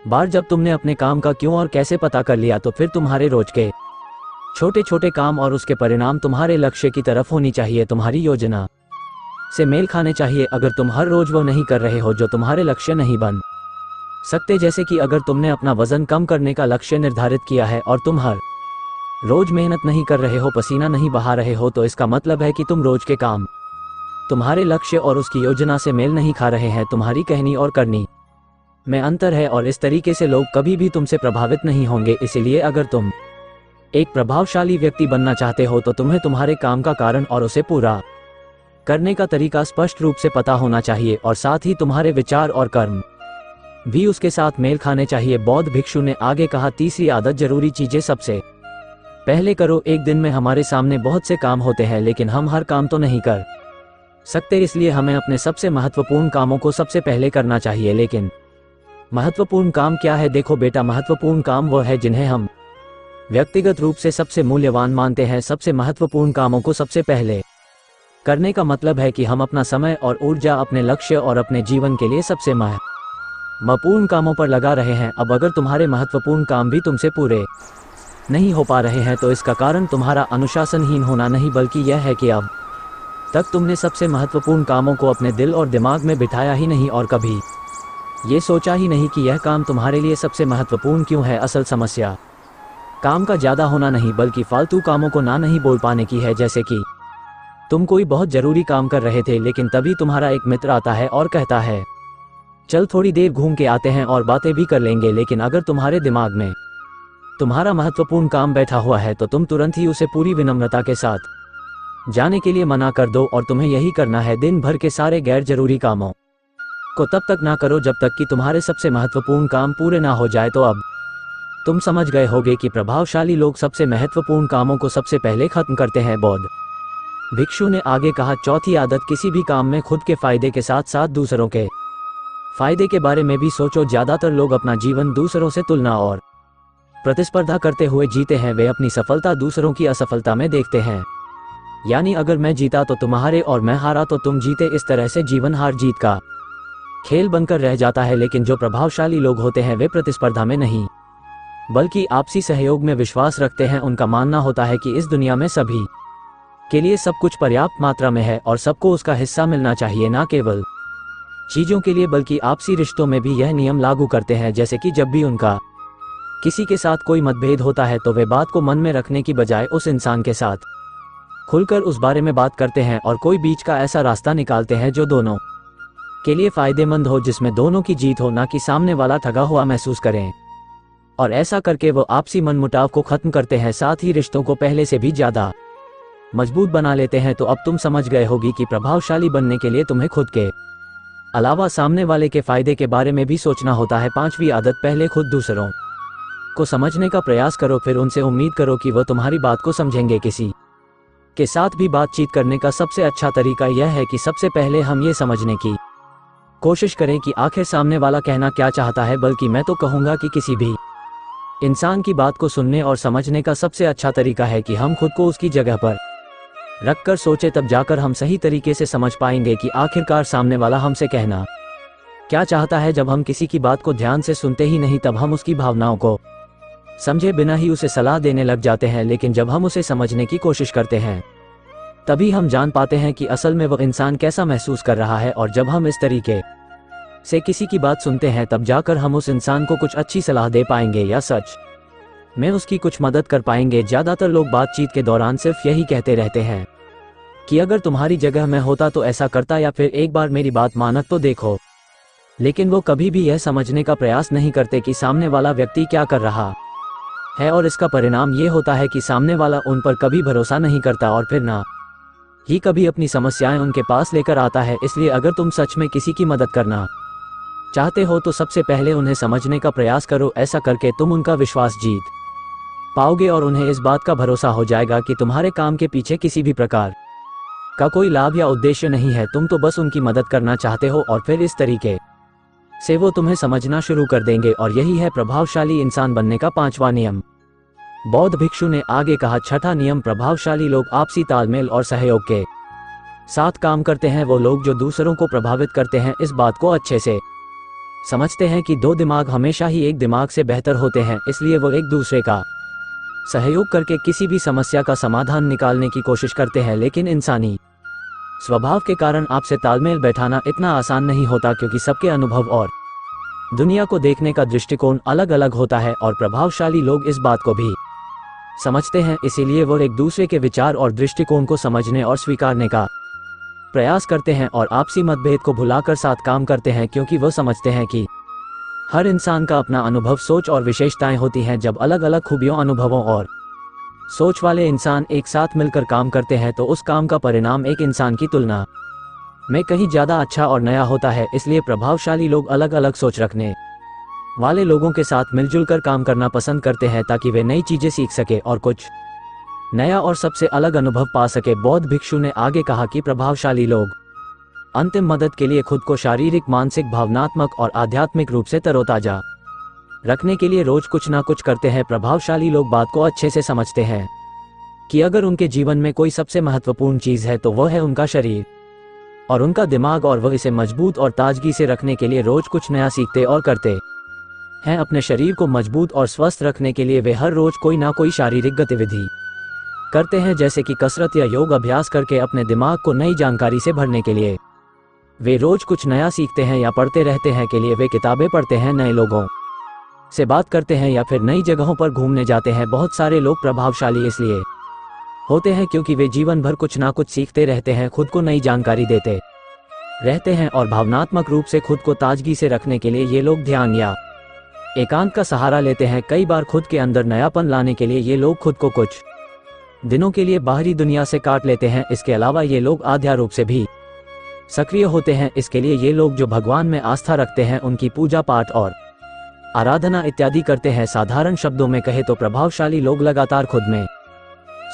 बार जब तुमने अपने काम का क्यों और कैसे पता कर लिया तो फिर तुम्हारे रोज के छोटे छोटे काम और उसके परिणाम तुम्हारे लक्ष्य की तरफ होनी चाहिए, तुम्हारी योजना से मेल खाने चाहिए। अगर तुम हर रोज वो नहीं कर रहे हो जो तुम्हारे लक्ष्य नहीं बन सकते, जैसे कि अगर तुमने अपना वजन कम करने का लक्ष्य निर्धारित किया है और तुम हर रोज मेहनत नहीं कर रहे हो, पसीना नहीं बहा रहे हो, तो इसका मतलब है कि तुम रोज के काम तुम्हारे लक्ष्य और उसकी योजना से मेल नहीं खा रहे हैं। तुम्हारी कहनी और करनी में अंतर है और इस तरीके से लोग कभी भी तुमसे प्रभावित नहीं होंगे। इसलिए अगर तुम एक प्रभावशाली व्यक्ति बनना चाहते हो तो तुम्हें तुम्हारे काम का कारण और उसे पूरा करने का तरीका स्पष्ट रूप से पता होना चाहिए और साथ ही तुम्हारे विचार और कर्म भी उसके साथ मेल खाने चाहिए। बौद्ध भिक्षु ने आगे कहा, तीसरी आदत, जरूरी चीजें सबसे पहले करो। एक दिन में हमारे सामने बहुत से काम होते हैं, लेकिन हम हर काम तो नहीं कर सकते, इसलिए हमें अपने सबसे महत्वपूर्ण कामों को सबसे पहले करना चाहिए। लेकिन महत्वपूर्ण काम क्या है? देखो बेटा, महत्वपूर्ण काम वो है जिन्हें हम व्यक्तिगत रूप से सबसे मूल्यवान मानते हैं। सबसे महत्वपूर्ण कामों को सबसे पहले करने का मतलब है कि हम अपना समय और ऊर्जा अपने लक्ष्य और अपने जीवन के लिए सबसे महत्वपूर्ण कामों पर लगा रहे हैं। अब अगर तुम्हारे महत्वपूर्ण काम भी तुमसे पूरे नहीं हो पा रहे हैं तो इसका कारण तुम्हारा अनुशासनहीन होना नहीं, बल्कि यह है कि अब तक तुमने सबसे महत्वपूर्ण कामों को अपने दिल और दिमाग में बिठाया ही नहीं और कभी ये सोचा ही नहीं कि यह काम तुम्हारे लिए सबसे महत्वपूर्ण क्यों है। असल समस्या काम का ज़्यादा होना नहीं बल्कि फालतू कामों को ना नहीं बोल पाने की है, जैसे कि तुम कोई बहुत जरूरी काम कर रहे थे, लेकिन तभी तुम्हारा एक मित्र आता है और कहता है चल थोड़ी देर घूम के आते हैं और बातें भी कर लेंगे। लेकिन अगर तुम्हारे दिमाग में तुम्हारा महत्वपूर्ण काम बैठा हुआ है तो तुम तुरंत ही उसे पूरी विनम्रता के साथ जाने के लिए मना कर दो, और तुम्हें यही करना है। दिन भर के सारे गैर जरूरी कामों को तब तक ना करो जब तक कि तुम्हारे सबसे महत्वपूर्ण काम पूरे ना हो जाए। तो अब तुम समझ गए होगे कि प्रभावशाली लोग सबसे महत्वपूर्ण कामों को सबसे पहले खत्म करते हैं। बौद्ध भिक्षु ने आगे कहा, चौथी आदत, किसी भी काम में खुद के फायदे के साथ साथ दूसरों के फायदे के बारे में भी सोचो। ज्यादातर लोग अपना जीवन दूसरों से तुलना और प्रतिस्पर्धा करते हुए जीते हैं। वे अपनी सफलता दूसरों की असफलता में देखते हैं। यानी अगर मैं जीता तो तुम्हारे और मैं हारा तो तुम जीते। इस तरह से जीवन हार जीत का खेल बनकर रह जाता है। लेकिन जो प्रभावशाली लोग होते हैं वे प्रतिस्पर्धा में नहीं बल्कि आपसी सहयोग में विश्वास रखते हैं। उनका मानना होता है कि इस दुनिया में सभी के लिए सब कुछ पर्याप्त मात्रा में है और सबको उसका हिस्सा मिलना चाहिए, ना केवल चीजों के लिए बल्कि आपसी रिश्तों में भी यह नियम लागू करते हैं। जैसे कि जब भी उनका किसी के साथ कोई मतभेद होता है तो वे बात को मन में रखने की बजाय उस इंसान के साथ खुलकर उस बारे में बात करते हैं और कोई बीच का ऐसा रास्ता निकालते हैं जो दोनों के लिए फायदेमंद हो, जिसमें दोनों की जीत हो, ना कि सामने वाला ठगा हुआ महसूस करें। और ऐसा करके वो आपसी मनमुटाव को खत्म करते हैं, साथ ही रिश्तों को पहले से भी ज्यादा मजबूत बना लेते हैं। तो अब तुम समझ गए होगी कि प्रभावशाली बनने के लिए तुम्हें खुद के अलावा सामने वाले के फायदे के बारे में भी सोचना होता है। पांचवी आदत, पहले खुद दूसरों को समझने का प्रयास करो, फिर उनसे उम्मीद करो कि वह तुम्हारी बात को समझेंगे। किसी के साथ भी बातचीत करने का सबसे अच्छा तरीका यह है कि सबसे पहले हम ये समझने की कोशिश करें कि आखिर सामने वाला कहना क्या चाहता है। बल्कि मैं तो कहूँगा कि किसी भी इंसान की बात को सुनने और समझने का सबसे अच्छा तरीका है कि हम खुद को उसकी जगह पर रखकर सोचें। तब जाकर हम सही तरीके से समझ पाएंगे कि आखिरकार सामने वाला हमसे कहना क्या चाहता है। जब हम किसी की बात को ध्यान से सुनते ही नहीं तब हम उसकी भावनाओं को समझे बिना ही उसे सलाह देने लग जाते हैं। लेकिन जब हम उसे समझने की कोशिश करते हैं तभी हम जान पाते हैं कि असल में वह इंसान कैसा महसूस कर रहा है। और जब हम इस तरीके से किसी की बात सुनते हैं तब जाकर हम उस इंसान को कुछ अच्छी सलाह दे पाएंगे या सच में उसकी कुछ मदद कर पाएंगे। ज्यादातर लोग बातचीत के दौरान सिर्फ यही कहते रहते हैं कि अगर तुम्हारी जगह मैं होता तो ऐसा करता, या फिर एक बार मेरी बात मानक तो देखो। लेकिन वो कभी भी यह समझने का प्रयास नहीं करते कि सामने वाला व्यक्ति क्या कर रहा है, और इसका परिणाम ये होता है कि सामने वाला उन पर कभी भरोसा नहीं करता और फिर ना ही कभी अपनी समस्याएं उनके पास लेकर आता है। इसलिए अगर तुम सच में किसी की मदद करना चाहते हो तो सबसे पहले उन्हें समझने का प्रयास करो। ऐसा करके तुम उनका विश्वास जीत पाओगे और उन्हें इस बात का भरोसा हो जाएगा कि तुम्हारे काम के पीछे किसी भी प्रकार का कोई लाभ या उद्देश्य नहीं है। तुम तो बस उनकी मदद करना चाहते हो, और फिर इस तरीके से वो तुम्हें समझना शुरू कर देंगे। और यही है प्रभावशाली इंसान बनने का पांचवा नियम। बौद्ध भिक्षु ने आगे कहा, छठा नियम, प्रभावशाली लोग आपसी तालमेल और सहयोग के साथ काम करते हैं। वो लोग जो दूसरों को प्रभावित करते हैं इस बात को अच्छे से समझते हैं कि दो दिमाग हमेशा ही एक दिमाग से बेहतर होते हैं। इसलिए वो एक दूसरे का सहयोग करके किसी भी समस्या का समाधान निकालने की कोशिश करते हैं। लेकिन इंसानी स्वभाव के कारण आपसे तालमेल बैठाना इतना आसान नहीं होता, क्योंकि सबके अनुभव और दुनिया को देखने का दृष्टिकोण अलग अलग होता है। और प्रभावशाली लोग इस बात को भी समझते हैं, इसीलिए वो एक दूसरे के विचार और दृष्टिकोण को समझने और स्वीकारने का प्रयास करते हैं और आपसी मतभेद को भुलाकर साथ काम करते हैं। क्योंकि वो समझते हैं कि हर इंसान का अपना अनुभव, सोच और विशेषताएं होती हैं। जब अलग अलग खूबियों, अनुभवों और सोच वाले इंसान एक साथ मिलकर काम करते हैं तो उस काम का परिणाम एक इंसान की तुलना में कहीं ज्यादा अच्छा और नया होता है। इसलिए प्रभावशाली लोग अलग अलग सोच रखने वाले लोगों के साथ मिलजुल कर काम करना पसंद करते हैं, ताकि वे नई चीजें सीख सके और कुछ नया और सबसे अलग अनुभव पा सके। बौद्ध भिक्षु ने आगे कहा कि प्रभावशाली लोग अंतिम मदद के लिए खुद को शारीरिक, मानसिक, भावनात्मक और आध्यात्मिक रूप से तरोताजा रखने के लिए रोज कुछ ना कुछ करते हैं। प्रभावशाली लोग बात को अच्छे से समझते हैं कि अगर उनके जीवन में कोई सबसे महत्वपूर्ण चीज है तो वह है उनका शरीर और उनका दिमाग, और वह इसे मजबूत और ताजगी से रखने के लिए रोज कुछ नया सीखते और करते हैं। अपने शरीर को मजबूत और स्वस्थ रखने के लिए वे हर रोज कोई ना कोई शारीरिक गतिविधि करते हैं, जैसे कि कसरत या योग अभ्यास करके अपने दिमाग को नई जानकारी से भरने के लिए वे रोज कुछ नया सीखते हैं या पढ़ते रहते हैं। के लिए वे किताबें पढ़ते हैं, नए लोगों से बात करते हैं या फिर नई जगहों पर घूमने जाते हैं। बहुत सारे लोग प्रभावशाली इसलिए होते हैं क्योंकि वे जीवन भर कुछ ना कुछ सीखते रहते हैं, खुद को नई जानकारी देते रहते हैं और भावनात्मक रूप से खुद को ताजगी से रखने के लिए ये लोग ध्यान या एकांत का सहारा लेते हैं। कई बार खुद के अंदर नयापन लाने के लिए ये लोग खुद को कुछ दिनों के लिए बाहरी दुनिया से काट लेते हैं। इसके अलावा ये लोग आध्यात्मिक रूप से भी सक्रिय होते हैं। इसके लिए ये लोग जो भगवान में आस्था रखते हैं उनकी पूजा पाठ और आराधना इत्यादि करते हैं। साधारण शब्दों में कहे तो प्रभावशाली लोग लगातार खुद में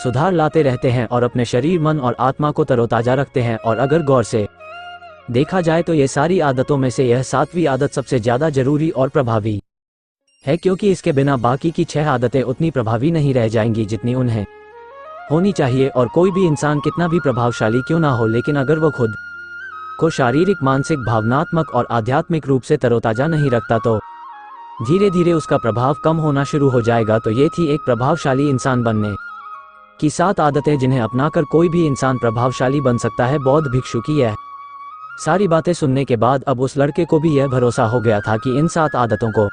सुधार लाते रहते हैं और अपने शरीर, मन और आत्मा को तरोताजा रखते हैं। और अगर गौर से देखा जाए तो ये सारी आदतों में से यह 7वीं आदत सबसे ज्यादा जरूरी और प्रभावी है, क्योंकि इसके बिना बाकी की 6 आदतें उतनी प्रभावी नहीं रह जाएंगी जितनी उन्हें होनी चाहिए। और कोई भी इंसान कितना भी प्रभावशाली क्यों ना हो, लेकिन अगर वो खुद को शारीरिक, मानसिक, भावनात्मक और आध्यात्मिक रूप से तरोताजा नहीं रखता तो धीरे धीरे उसका प्रभाव कम होना शुरू हो जाएगा। तो ये थी एक प्रभावशाली इंसान बनने की 7 आदतें जिन्हें अपनाकर कोई भी इंसान प्रभावशाली बन सकता है। बौद्ध भिक्षु की यह सारी बातें सुनने के बाद अब उस लड़के को भी यह भरोसा हो गया था कि इन 7 आदतों को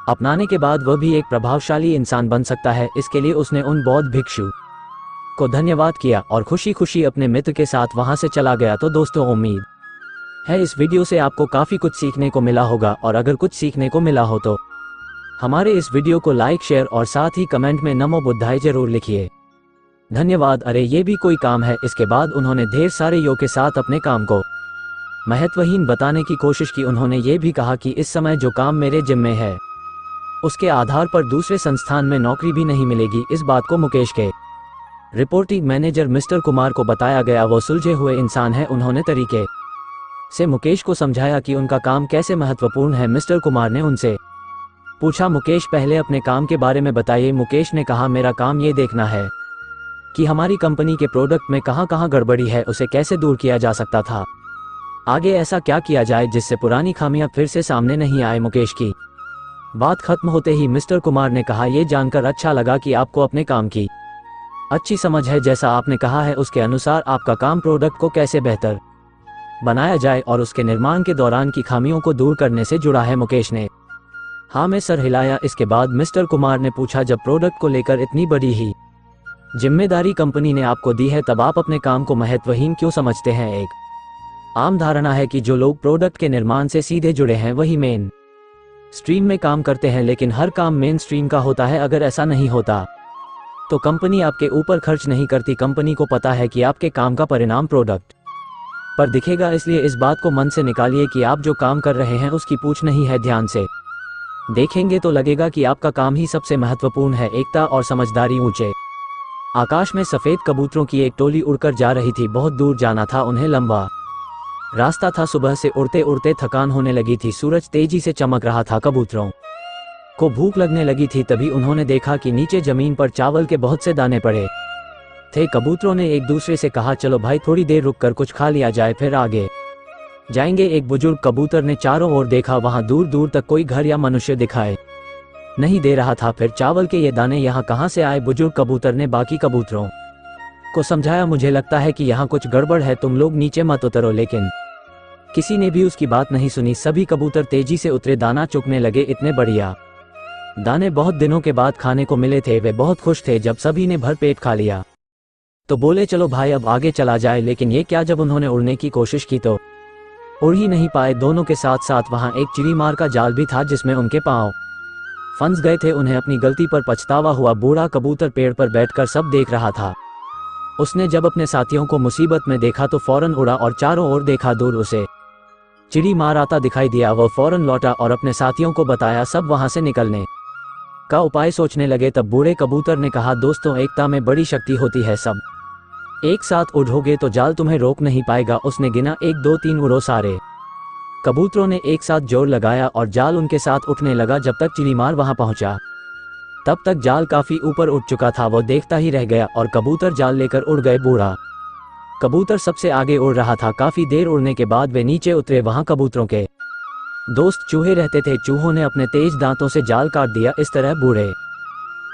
अपनाने के बाद वह भी एक प्रभावशाली इंसान बन सकता है। इसके लिए उसने उन बौद्ध भिक्षु को धन्यवाद किया और खुशी खुशी अपने मित्र के साथ वहां से चला गया। तो दोस्तों, उम्मीद है इस वीडियो से आपको काफी कुछ सीखने को मिला होगा, और अगर कुछ सीखने को मिला हो तो हमारे इस वीडियो को लाइक, शेयर और साथ ही कमेंट में नमो बुद्धाय जरूर लिखिए। धन्यवाद। अरे ये भी कोई काम है। इसके बाद उन्होंने ढेर सारे योग के साथ अपने काम को महत्वहीन बताने की कोशिश की। उन्होंने ये भी कहा कि इस समय जो काम मेरे जिम्मे है उसके आधार पर दूसरे संस्थान में नौकरी भी नहीं मिलेगी। इस बात को मुकेश के रिपोर्टिंग मैनेजर मिस्टर कुमार को बताया गया। वो सुलझे हुए इंसान है। उन्होंने तरीके से मुकेश को समझाया कि उनका काम कैसे महत्वपूर्ण है। मिस्टर कुमार ने उनसे पूछा, मुकेश पहले अपने काम के बारे में बताइए। मुकेश ने कहा, मेरा काम ये देखना है कि हमारी कंपनी के प्रोडक्ट में कहाँ कहाँ गड़बड़ी है, उसे कैसे दूर किया जा सकता था, आगे ऐसा क्या किया जाए जिससे पुरानी खामियां फिर से सामने नहीं आए। मुकेश की बात खत्म होते ही मिस्टर कुमार ने कहा, यह जानकर अच्छा लगा कि आपको अपने काम की अच्छी समझ है। जैसा आपने कहा है उसके अनुसार आपका काम प्रोडक्ट को कैसे बेहतर बनाया जाए और उसके निर्माण के दौरान की खामियों को दूर करने से जुड़ा है। मुकेश ने हाँ में सर हिलाया। इसके बाद मिस्टर कुमार ने पूछा, जब प्रोडक्ट को लेकर इतनी बड़ी ही जिम्मेदारी कंपनी ने आपको दी है तब आप अपने काम को महत्वहीन क्यों समझते हैं? एक आम धारणा है कि जो लोग प्रोडक्ट के निर्माण से सीधे जुड़े हैं वही मेन स्ट्रीम में काम करते हैं, लेकिन हर काम मेन स्ट्रीम का होता है। अगर ऐसा नहीं होता तो कंपनी आपके ऊपर खर्च नहीं करती। कंपनी को पता है कि आपके काम का परिणाम प्रोडक्ट पर दिखेगा, इसलिए इस बात को मन से निकालिए कि आप जो काम कर रहे हैं उसकी पूछ नहीं है। ध्यान से देखेंगे तो लगेगा कि आपका काम ही सबसे महत्वपूर्ण है। एकता और समझदारी। ऊंचे आकाश में सफेद कबूतरों की एक टोली उड़कर जा रही थी। बहुत दूर जाना था उन्हें, लंबा रास्ता था। सुबह से उड़ते उड़ते थकान होने लगी थी। सूरज तेजी से चमक रहा था। कबूतरों को भूख लगने लगी थी। तभी उन्होंने देखा कि नीचे जमीन पर चावल के बहुत से दाने पड़े थे। कबूतरों ने एक दूसरे से कहा, चलो भाई थोड़ी देर रुककर कुछ खा लिया जाए, फिर आगे जाएंगे। एक बुजुर्ग कबूतर ने चारों ओर देखा। वहां दूर दूर तक कोई घर या मनुष्य दिखाई नहीं दे रहा था। फिर चावल के ये दाने यहाँ कहाँ से आए? बुजुर्ग कबूतर ने बाकी कबूतरों को समझाया, मुझे लगता है कि यहाँ कुछ गड़बड़ है, तुम लोग नीचे मत उतरो। लेकिन किसी ने भी उसकी बात नहीं सुनी। सभी कबूतर तेजी से उतरे, दाना चुगने लगे। इतने बढ़िया दाने बहुत दिनों के बाद खाने को मिले थे। वे बहुत खुश थे। जब सभी ने भर पेट खा लिया तो बोले, चलो भाई अब आगे चला जाए। लेकिन ये क्या, जब उन्होंने उड़ने की कोशिश की तो उड़ ही नहीं पाए। दोनों के साथ साथ वहां एक चिड़ीमार का जाल भी था जिसमें उनके पांव फंस गए थे। उन्हें अपनी गलती पर पछतावा हुआ। बूढ़ा कबूतर पेड़ पर बैठकर सब देख रहा था। उसने जब अपने साथियों को मुसीबत में देखा तो फौरन उड़ा और चारों ओर देखा। दूर उसे चिड़ीमार आता दिखाई दिया। वह फौरन लौटा और अपने साथियों को बताया। सब वहां से निकलने का उपाय सोचने लगे। तब बूढ़े कबूतर ने कहा, दोस्तों एकता में बड़ी शक्ति होती है। सब एक साथ उड़ोगे तो जाल तुम्हें रोक नहीं पाएगा। उसने गिना, 1 2 3 उड़ो। सारे कबूतरों ने एक साथ जोर लगाया और जाल उनके साथ उठने लगा। जब तक चिड़ीमार वहां पहुंचा तब तक जाल काफी ऊपर उठ चुका था। वो देखता ही रह गया और कबूतर जाल लेकर उड़ गए। बूढ़ा कबूतर सबसे आगे उड़ रहा था। काफी देर उड़ने के बाद वे नीचे उतरे। वहां कबूतरों के दोस्त चूहे रहते थे। चूहों ने अपने तेज दांतों से जाल काट दिया। इस तरह बूढ़े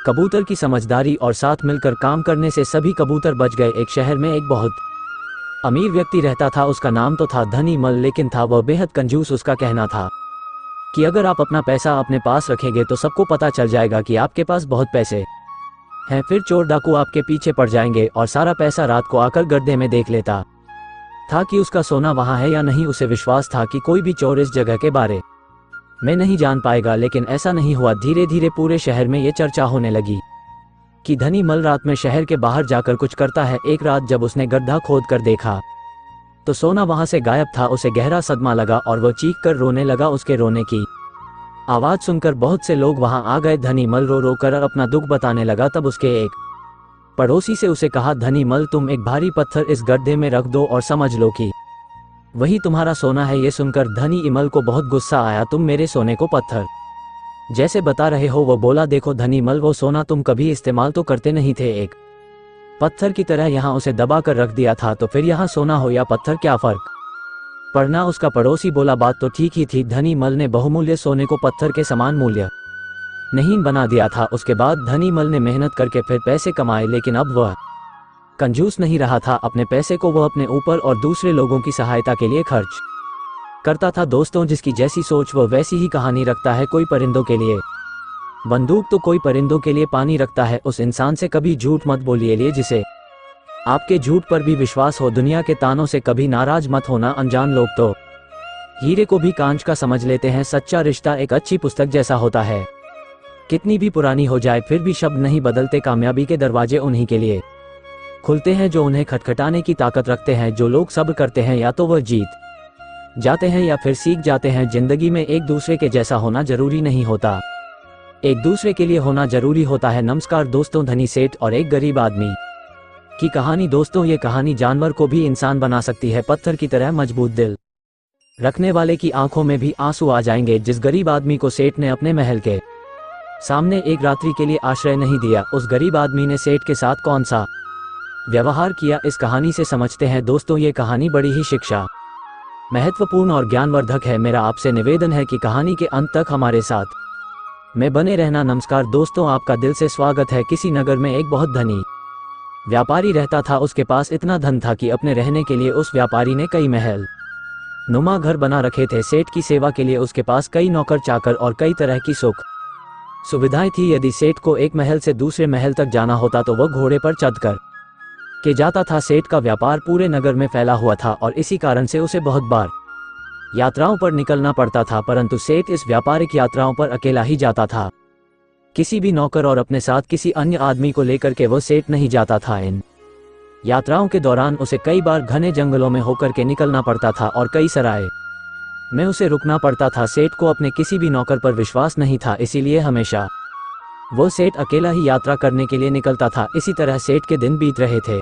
कबूतर की समझदारी और साथ मिलकर काम करने से सभी कबूतर बच गए। एक शहर में एक बहुत अमीर व्यक्ति रहता था। उसका नाम तो था धनी मल, लेकिन था वह बेहद कंजूस। उसका कहना था कि अगर आप अपना पैसा अपने पास रखेंगे तो सबको पता चल जाएगा कि आपके पास बहुत पैसे हैं, फिर चोर डाकू आपके पीछे पड़ जाएंगे और सारा पैसा रात को आकर गड्ढे में देख लेता था कि उसका सोना वहां है या नहीं। उसे विश्वास था कि कोई भी चोर इस जगह के बारे में नहीं जान पाएगा, लेकिन ऐसा नहीं हुआ। धीरे धीरे पूरे शहर में ये चर्चा होने लगी कि धनी मल रात में शहर के बाहर जाकर कुछ करता है। एक रात जब उसने गड्ढा खोद कर देखा तो सोना वहां से गायब था। उसे गहरा सदमा लगा और वह चीख कर रोने लगा। उसके रोने की आवाज सुनकर बहुत से लोग वहां आ गए। धनी मल रो रो कर अपना दुख बताने लगा। तब उसके एक पड़ोसी से उसे कहा, धनी मल, तुम एक भारी पत्थर इस गड्ढे में रख दो और समझ लो कि वही तुम्हारा सोना है। ये सुनकर धनी इमल को बहुत गुस्सा आया। तुम मेरे सोने को पत्थर जैसे बता रहे हो? वो बोला, देखो धनी मल, वो सोना तुम कभी इस्तेमाल तो करते नहीं थे। एक पत्थर की तरह यहाँ उसे दबा कर रख दिया था, तो फिर यहाँ सोना हो या पत्थर क्या फर्क पड़ना? उसका पड़ोसी बोला, बात तो ठीक ही थी। धनी मल ने बहुमूल्य सोने को पत्थर के समान मूल्य नहीं बना दिया था। उसके बाद धनी मल ने मेहनत करके फिर पैसे कमाए, लेकिन अब वह कंजूस नहीं रहा था। अपने पैसे को वह अपने ऊपर और दूसरे लोगों की सहायता के लिए खर्च करता था। दोस्तों, जिसकी जैसी सोच वह वैसी ही कहानी रखता है। कोई परिंदों के लिए बंदूक तो कोई परिंदों के लिए पानी रखता है। उस इंसान से कभी झूठ मत बोलिए जिसे आपके झूठ पर भी विश्वास हो। दुनिया के तानों से कभी नाराज मत होना। अनजान लोग तो हीरे को भी कांच का समझ लेते हैं। सच्चा रिश्ता एक अच्छी पुस्तक जैसा होता है, कितनी भी पुरानी हो जाए फिर भी शब्द नहीं बदलते। कामयाबी के दरवाजे उन्हीं के लिए खुलते हैं जो उन्हें खटखटाने की ताकत रखते हैं। जो लोग सब्र करते हैं या तो वह जीत जाते हैं या फिर सीख जाते हैं। जिंदगी में एक दूसरे के जैसा होना जरूरी नहीं होता, एक दूसरे के लिए होना जरूरी होता है। नमस्कार दोस्तों, धनी सेठ और एक गरीब आदमी की कहानी। दोस्तों, ये कहानी जानवर को भी इंसान बना सकती है। पत्थर की तरह मजबूत दिल रखने वाले की आंखों में भी आंसू आ जाएंगे। जिस गरीब आदमी को सेठ ने अपने महल के सामने एक रात्रि के लिए आश्रय नहीं दिया, उस गरीब आदमी ने सेठ के साथ कौन सा व्यवहार किया, इस कहानी से समझते हैं। दोस्तों, ये कहानी बड़ी ही शिक्षा महत्वपूर्ण और ज्ञानवर्धक है। मेरा आपसे निवेदन है कि कहानी के अंत तक हमारे साथ में बने रहना। नमस्कार दोस्तों, आपका दिल से स्वागत है। किसी नगर में एक बहुत धनी व्यापारी रहता था। उसके पास इतना धन था कि अपने रहने के लिए उस व्यापारी ने कई महल नुमा घर बना रखे थे। सेठ की सेवा के लिए उसके पास कई नौकर चाकर और कई तरह की सुख सुविधाएं थी। यदि सेठ को एक महल से दूसरे महल तक जाना होता तो वह घोड़े पर चढ़कर के जाता था। सेठ का व्यापार पूरे नगर में फैला हुआ था और इसी कारण से उसे बहुत बार यात्राओं पर निकलना पड़ता था। परंतु सेठ इस व्यापारिक यात्राओं पर अकेला ही जाता था, किसी भी नौकर और अपने साथ किसी अन्य आदमी को लेकर के वो सेठ नहीं जाता था। इन यात्राओं के दौरान उसे कई बार घने जंगलों में होकर के निकलना पड़ता था और कई सराय में उसे रुकना पड़ता था। सेठ को अपने किसी भी नौकर पर विश्वास नहीं था, इसीलिए हमेशा वो सेठ अकेला ही यात्रा करने के लिए निकलता था। इसी तरह सेठ के दिन बीत रहे थे।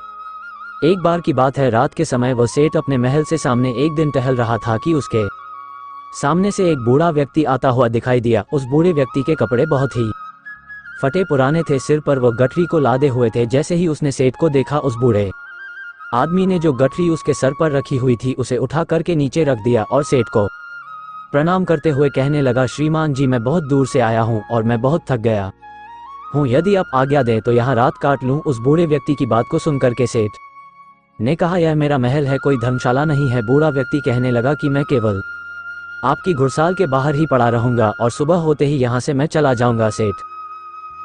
एक बार की बात है, रात के समय वह सेठ अपने महल से सामने एक दिन टहल रहा था कि उसके सामने से एक बूढ़ा व्यक्ति आता हुआ दिखाई दिया। उस बूढ़े व्यक्ति के कपड़े बहुत ही फटे पुराने थे, सिर पर वह गठरी को लादे हुए थे। जैसे ही उसने सेठ को देखा, उस बूढ़े आदमी ने जो गठरी उसके सर पर रखी हुई थी उसे उठा करके नीचे रख दिया और सेठ को प्रणाम करते हुए कहने लगा, श्रीमान जी, मैं बहुत दूर से आया हूँ और मैं बहुत थक गया हूँ। यदि आप आज्ञा दें तो यहाँ रात काट लूँ। उस बूढ़े व्यक्ति की बात को सुनकर के सेठ ने कहा, यह मेरा महल है, कोई धर्मशाला नहीं है। बूढ़ा व्यक्ति कहने लगा कि मैं केवल आपकी घुड़साल के बाहर ही पड़ा रहूंगा और सुबह होते ही यहाँ से मैं चला जाऊंगा। सेठ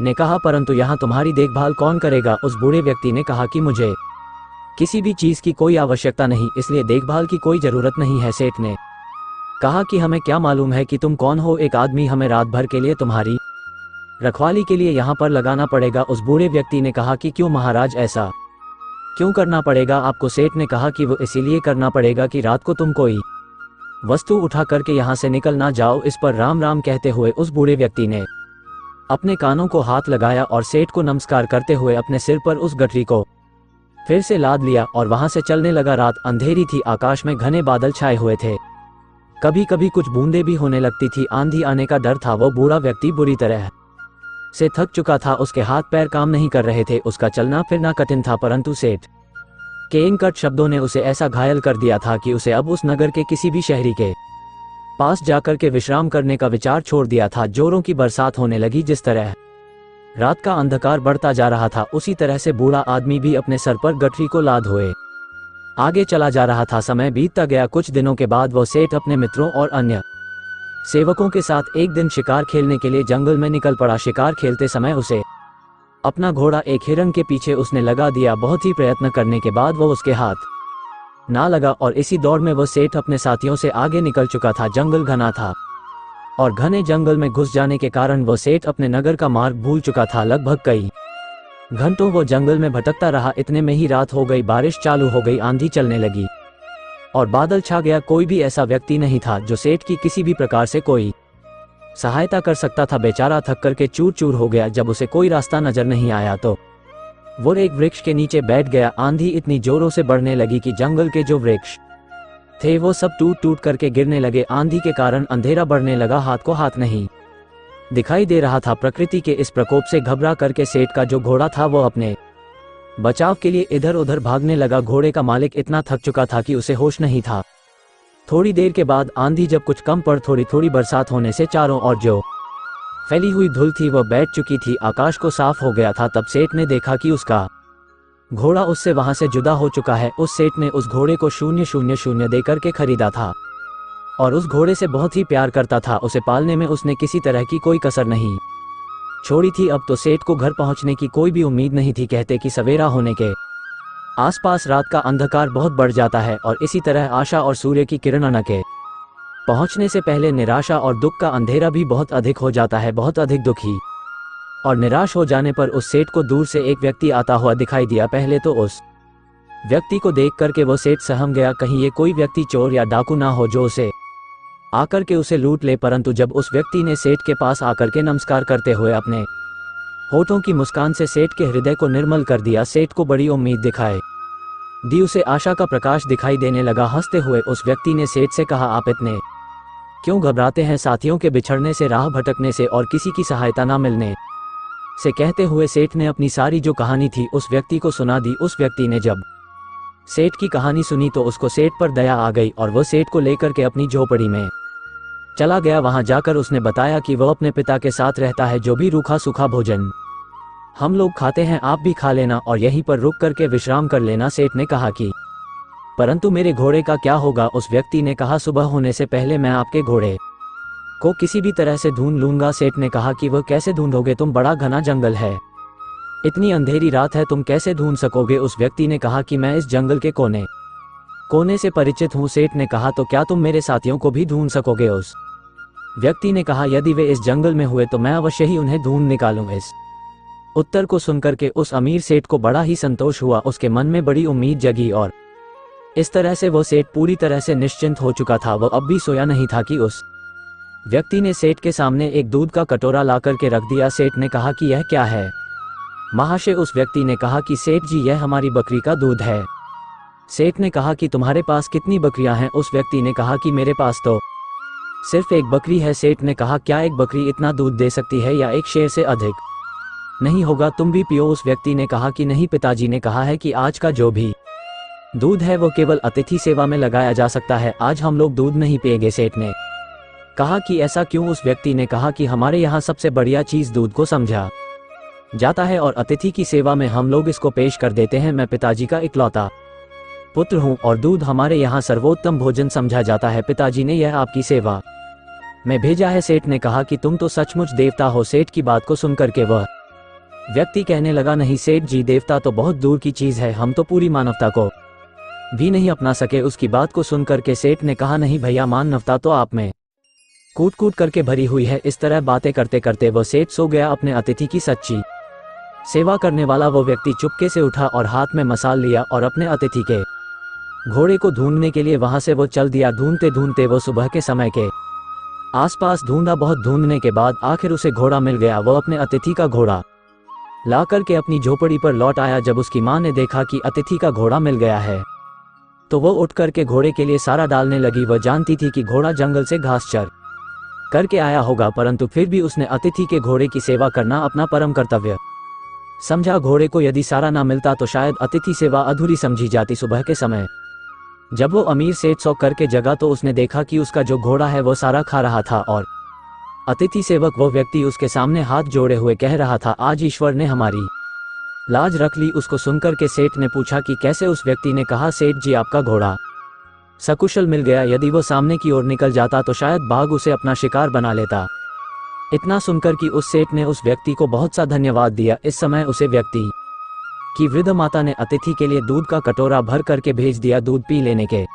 ने कहा, परंतु यहाँ तुम्हारी देखभाल कौन करेगा? उस बूढ़े व्यक्ति ने कहा कि मुझे किसी भी चीज की कोई आवश्यकता नहीं, इसलिए देखभाल की कोई जरूरत नहीं है। सेठ ने कहा कि हमें क्या मालूम है कि तुम कौन हो? एक आदमी हमें रात भर के लिए तुम्हारी रखवाली के लिए यहाँ पर लगाना पड़ेगा। उस बूढ़े व्यक्ति ने कहा कि क्यों महाराज, ऐसा क्यों करना पड़ेगा आपको? सेठ ने कहा कि वो इसीलिए करना पड़ेगा कि रात को तुम कोई वस्तु उठा करके यहाँ से निकल ना जाओ। इस पर राम राम कहते हुए उस बूढ़े व्यक्ति ने अपने कानों को हाथ लगाया और सेठ को नमस्कार करते हुए अपने सिर पर उस गठरी को फिर से लाद लिया और वहां से चलने लगा। रात अंधेरी थी, आकाश में घने बादल छाए हुए थे, कभी कभी कुछ बूंदें भी होने लगती थी। आंधी आने का डर था। वो बूढ़ा व्यक्ति बुरी तरह से थक चुका था, उसके हाथ पैर काम नहीं कर रहे थे, उसका चलना फिरना कठिन था। परंतु सेठ के इन कट शब्दों ने उसे ऐसा घायल कर दिया था कि उसे अब उस नगर के किसी भी शहरी के पास जाकर के विश्राम करने का विचार छोड़ दिया था। जोरों की बरसात होने लगी। जिस तरह रात का अंधकार बढ़ता जा रहा था, उसी तरह से बूढ़ा आदमी भी अपने सर पर गठरी को लाद हुए आगे चला जा रहा था। समय बीतता गया। कुछ दिनों के बाद वो सेठ अपने मित्रों और अन्य सेवकों के साथ एक दिन शिकार खेलने के लिए जंगल में निकल पड़ा। शिकार खेलते समय उसे अपना घोड़ा एक हिरण के पीछे उसने लगा दिया। बहुत ही प्रयत्न करने के बाद वो उसके हाथ ना लगा और इसी दौड़ में वो सेठ अपने साथियों से आगे निकल चुका था। जंगल घना था और घने जंगल में घुस जाने के कारण वो सेठ अपने नगर का मार्ग भूल चुका था। लगभग कई घंटों वो जंगल में भटकता रहा। इतने में ही रात हो गई, बारिश चालू हो गई, आंधी चलने लगी और बादल छा गया। कोई भी ऐसा व्यक्ति नहीं था जो सेठ की किसी भी प्रकार से कोई सहायता कर सकता था। बेचारा थक करके चूर चूर हो गया। जब उसे कोई रास्ता नजर नहीं आया तो वो एक वृक्ष के नीचे बैठ गया। आंधी इतनी जोरों से बढ़ने लगी कि जंगल के जो वृक्ष थे वो सब टूट टूट करके गिरने लगे। आंधी के कारण अंधेरा बढ़ने लगा, हाथ को हाथ नहीं दिखाई दे रहा था। प्रकृति के इस प्रकोप से घबरा करके सेठ का जो घोड़ा था वो अपने बचाव के लिए इधर उधर भागने लगा। घोड़े का मालिक इतना थक चुका था कि उसे होश नहीं था। थोड़ी देर के बाद आंधी जब कुछ कम पड़, थोड़ी थोड़ी बरसात होने से चारों ओर जो फैली हुई धूल थी वह बैठ चुकी थी। आकाश को साफ हो गया था। तब सेठ ने देखा कि उसका घोड़ा उससे वहां से जुदा हो चुका है। उस सेठ ने उस घोड़े को 000 देकर के खरीदा था और उस घोड़े से बहुत ही प्यार करता था। उसे पालने में उसने किसी तरह की कोई कसर नहीं छोड़ी थी। अब तो सेठ को घर पहुंचने की कोई भी उम्मीद नहीं थी। कहते कि सवेरा होने के आसपास रात का अंधकार बहुत बढ़ जाता है और इसी तरह आशा और सूर्य की किरण के पहुंचने से पहले निराशा और दुख का अंधेरा भी बहुत अधिक हो जाता है। बहुत अधिक दुखी और निराश हो जाने पर उस सेठ को दूर से एक व्यक्ति आता हुआ दिखाई दिया। पहले तो उस व्यक्ति को देख करके वो सेठ सहम गया, कहीं ये कोई व्यक्ति चोर या डाकू ना हो जो उसे आकर के उसे लूट ले। परंतु जब उस व्यक्ति ने सेठ के पास आकर के नमस्कार करते हुए अपने होठों की मुस्कान से सेठ के हृदय को निर्मल कर दिया, सेठ को बड़ी उम्मीद दिखाई दी, उसे आशा का प्रकाश दिखाई देने लगा। हंसते हुए उस व्यक्ति ने सेठ से कहा, आप इतने क्यों घबराते हैं? साथियों के बिछड़ने से, राह भटकने से और किसी की सहायता न मिलने से। कहते हुए सेठ ने अपनी सारी जो कहानी थी उस व्यक्ति को सुना दी। उस व्यक्ति ने जब सेठ की कहानी सुनी तो उसको सेठ पर दया आ गई और वह सेठ को लेकर के अपनी झोपड़ी में चला गया। वहां जाकर उसने बताया कि वह अपने पिता के साथ रहता है। जो भी रूखा सूखा भोजन हम लोग खाते हैं आप भी खा लेना और यहीं पर रुक करके विश्राम कर लेना। सेठ ने कहा कि परंतु मेरे घोड़े का क्या होगा? उस व्यक्ति ने कहा, सुबह होने से पहले मैं आपके घोड़े को किसी भी तरह से ढूंढ लूंगा। सेठ ने कहा कि वह कैसे ढूंढोगे? तुम बड़ा घना जंगल है, इतनी अंधेरी रात है, तुम कैसे ढूंढ सकोगे? उस व्यक्ति ने कहा कि मैं इस जंगल के कोने कोने से परिचित हूँ। सेठ ने कहा, तो क्या तुम मेरे साथियों को भी ढूंढ सकोगे? उस व्यक्ति ने कहा, यदि वे इस जंगल में हुए तो मैं अवश्य ही उन्हें ढूंढ निकालूं। इस उत्तर को सुनकर के उस अमीर सेठ को बड़ा ही संतोष हुआ। उसके मन में बड़ी उम्मीद जगी और इस तरह से वो सेठ पूरी तरह से निश्चिंत हो चुका था। वह अब भी सोया नहीं था कि उस व्यक्ति ने सेठ के सामने एक दूध का कटोरा ला करके रख दिया। सेठ ने कहा कि यह क्या है महाशय? उस व्यक्ति ने कहा कि सेठ जी, यह हमारी बकरी का दूध है। सेठ ने कहा कि तुम्हारे पास कितनी बकरियां हैं? उस व्यक्ति ने कहा कि मेरे पास तो सिर्फ एक बकरी है। सेठ ने कहा, क्या एक बकरी इतना दूध दे सकती है या एक शेर से अधिक नहीं होगा? तुम भी पियो। उस व्यक्ति ने कहा कि नहीं, पिताजी ने कहा है कि आज का जो भी दूध है वो केवल अतिथि सेवा में लगाया जा सकता है, आज हम लोग दूध नहीं पिएंगे। सेठ ने कहा कि ऐसा क्यों? उस व्यक्ति ने कहा कि हमारे यहाँ सबसे बढ़िया चीज दूध को समझा जाता है और अतिथि की सेवा में हम लोग इसको पेश कर देते हैं। मैं पिताजी का इकलौता पुत्र हूँ और दूध हमारे यहाँ सर्वोत्तम भोजन समझा जाता है। पिताजी ने यह आपकी सेवा में भेजा है। सेठ ने कहा कि तुम तो सचमुच देवता हो। सेठ की बात को सुनकर के वह व्यक्ति कहने लगा, नहीं सेठ जी, देवता तो बहुत दूर की चीज है, हम तो पूरी मानवता को भी नहीं अपना सके। उसकी बात को सुनकर के सेठ ने कहा, नहीं भैया, मानवता तो आप में कूट कूट करके भरी हुई है। इस तरह बातें करते करते वह सेठ सो गया। अपने अतिथि की सच्ची सेवा करने वाला वो व्यक्ति चुपके से उठा और हाथ में मसाल लिया और अपने अतिथि के घोड़े को ढूंढने के लिए वहां से वो चल दिया। ढूंढते ढूंढते वो सुबह के समय के आसपास ढूंढा। बहुत ढूंढने के बाद आखिर उसे घोड़ा मिल गया। वो अपने अतिथि का घोड़ा ला करके अपनी झोपड़ी पर लौट आया। जब उसकी मां ने देखा कि अतिथि का घोड़ा मिल गया है तो वो उठ करके घोड़े के लिए सारा डालने लगी। वह जानती थी कि घोड़ा जंगल से घास चर करके आया होगा, परंतु फिर भी उसने अतिथि के घोड़े की सेवा करना अपना परम कर्तव्य समझा। घोड़े को यदि सारा ना मिलता तो शायद अतिथि सेवा अधूरी समझी जाती। सुबह के समय जब वो अमीर सेठ सो करके जगा तो उसने देखा कि उसका जो घोड़ा है वो सारा खा रहा था और अतिथि सेवक वो व्यक्ति उसके सामने हाथ जोड़े हुए कह रहा था, आज ईश्वर ने हमारी लाज रख ली। उसको सुनकर के सेठ ने पूछा कि कैसे? उस व्यक्ति ने कहा, सेठ जी, आपका घोड़ा सकुशल मिल गया। यदि वो सामने की ओर निकल जाता तो शायद बाघ उसे अपना शिकार बना लेता। इतना सुनकर कि उस सेठ ने उस व्यक्ति को बहुत सा धन्यवाद दिया। इस समय उसे व्यक्ति की वृद्ध माता ने अतिथि के लिए दूध का कटोरा भर करके भेज दिया। दूध पी लेने के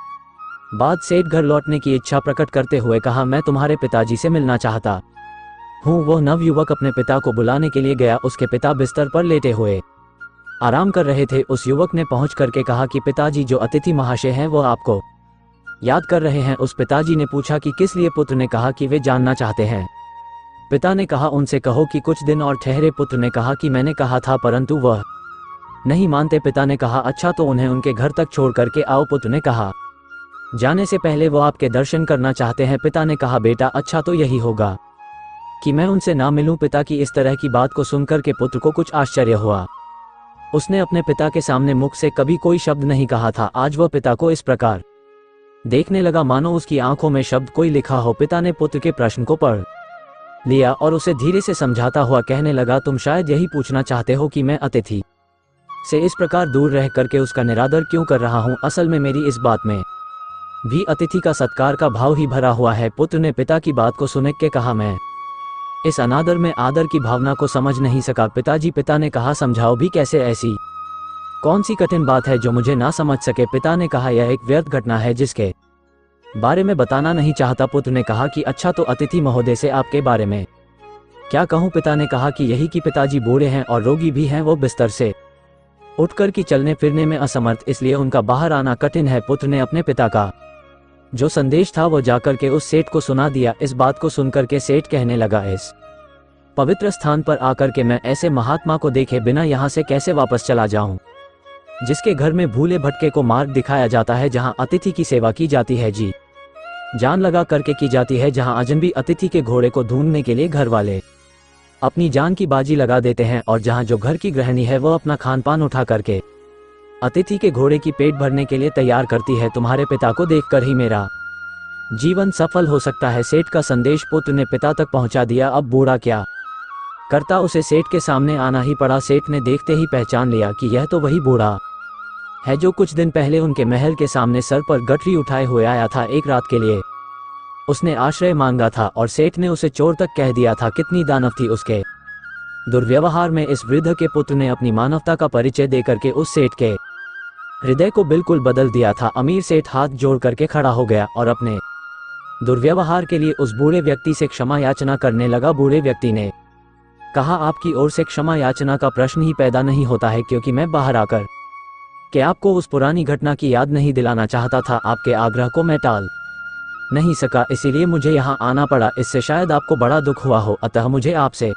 बाद सेठ घर लौटने की इच्छा प्रकट करते हुए कहा, मैं तुम्हारे पिताजी से मिलना चाहता हूँ। वह नवयुवक अपने पिता को बुलाने के लिए गया। उसके पिता बिस्तर पर लेटे हुए आराम कर रहे थे। उस युवक ने पहुंच करके कहा कि पिताजी, जो अतिथि महाशय हैं वो आपको याद कर रहे हैं। उस पिताजी ने पूछा कि किस लिए। पुत्र ने कहा कि वे जानना चाहते हैं। पिता ने कहा, उनसे कहो कि कुछ दिन और ठहरे। पुत्र ने कहा कि मैंने कहा था परंतु वह नहीं मानते। पिता ने कहा, अच्छा तो उन्हें उनके घर तक छोड़ करके आओ। पुत्र ने कहा, जाने से पहले वो आपके दर्शन करना चाहते हैं। पिता ने कहा, बेटा अच्छा तो यही होगा कि मैं उनसे ना मिलूं। पिता की इस तरह की बात को सुनकर के पुत्र को कुछ आश्चर्य हुआ। उसने अपने पिता के सामने मुख से कभी कोई शब्द नहीं कहा था। आज वह पिता को इस प्रकार देखने लगा मानो उसकी आंखों में शब्द कोई लिखा हो। पिता ने पुत्र के प्रश्न को पढ़ लिया और उसे धीरे से समझाता हुआ कहने लगा, तुम शायद यही पूछना चाहते हो कि मैं अतिथि से इस प्रकार दूर रह करके उसका निरादर क्यों कर रहा हूँ। असल में मेरी इस बात में भी अतिथि का सत्कार का भाव ही भरा हुआ है। पुत्र ने पिता की बात को सुन के कहा, मैं इस अनादर में आदर की भावना को समझ नहीं सका। पिताजी, पिता ने कहा, समझाओ भी कैसे, ऐसी कौन सी कठिन बात है जो मुझे ना समझ सके। पिता ने कहा, यह एक व्यर्थ घटना है जिसके बारे में बताना नहीं चाहता। पुत्र ने कहा कि अच्छा तो अतिथि महोदय से आपके बारे में क्या कहूँ। पिता ने कहा कि यही कि पिताजी बूढ़े हैं और रोगी भी हैं। वो बिस्तर से उठकर कि चलने फिरने में असमर्थ, इसलिए उनका बाहर आना कठिन है। पुत्र ने अपने पिता का जो संदेश था वो जाकर के उस सेठ को सुना दिया। इस बात को सुनकर के सेठ कहने लगा, इस पवित्र स्थान पर आकर के मैं ऐसे महात्मा को देखे बिना यहाँ से कैसे वापस चला जाऊं, जिसके घर में भूले भटके को मार्ग दिखाया जाता है, जहाँ अतिथि की सेवा की जाती है, जी जान लगा करके की जाती है, जहाँ अजनबी अतिथि के घोड़े को ढूंढने के लिए घर वाले अपनी जान की बाजी लगा देते हैं, और जहाँ जो घर की गृहिणी है वो अपना खान पान उठा करके अतिथि के घोड़े की पेट भरने के लिए तैयार करती है। तुम्हारे पिता को देखकर ही मेरा जीवन सफल हो सकता है। सेठ का संदेश पुत्र ने पिता तक पहुंचा दिया। अब बूढ़ा क्या करता, उसे सेठ के सामने आना ही पड़ा। सेठ ने देखते ही पहचान लिया कि यह तो वही बूढ़ा है जो कुछ दिन पहले उनके महल के सामने सर पर गठरी उठाए हुए आया था। एक रात के लिए उसने आश्रय मांगा था और सेठ ने उसे चोर तक कह दिया था। कितनी दानव थी उसके दुर्व्यवहार में। इस वृद्ध के पुत्र ने अपनी मानवता का परिचय देकर के उस सेठ के हृदय को बिल्कुल बदल दिया था। अमीर सेठ हाथ जोड़ करके खड़ा हो गया और अपने दुर्व्यवहार के लिए उस बूढ़े व्यक्ति से क्षमा याचना करने लगा। बूढ़े व्यक्ति ने कहा, आपकी ओर से क्षमा याचना का प्रश्न ही पैदा नहीं होता है, क्योंकि मैं बाहर आकर के आपको उस पुरानी घटना की याद नहीं दिलाना चाहता था। आपके आग्रह को मैं टाल नहीं सका, इसीलिए मुझे यहाँ आना पड़ा। इससे शायद आपको बड़ा दुख हुआ हो, अतः मुझे आपसे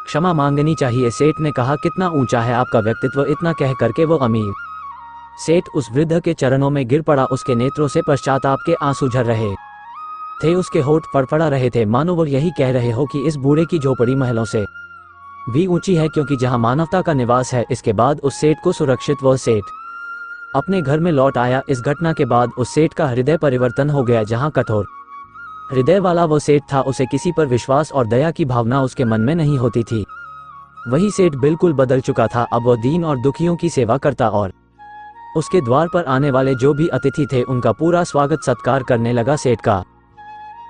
क्षमा मांगनी चाहिए। सेठ ने कहा, कितना ऊंचा है आपका व्यक्तित्व। इतना कह करके वो अमीर सेठ उस वृद्ध के चरणों में गिर पड़ा। उसके नेत्रों से पश्चाताप के आंसू झर रहे थे, उसके होठ फड़फड़ा रहे थे, मानो वो यही कह रहे हो कि इस बूढ़े की झोपड़ी महलों से भी ऊंची है, क्योंकि जहां मानवता का निवास है। इसके बाद उस सेठ को सुरक्षित वह सेठ अपने घर में लौट आया। इस घटना के बाद उस सेठ का हृदय परिवर्तन हो गया। जहां कठोर हृदय वाला वो सेठ था, उसे किसी पर विश्वास और दया की भावना उसके मन में नहीं होती थी। वही सेठ बिल्कुल बदल चुका था। अब वह दीन और दुखियों की सेवा करता और उसके द्वार पर आने वाले जो भी अतिथि थे उनका पूरा स्वागत सत्कार करने लगा। सेठ का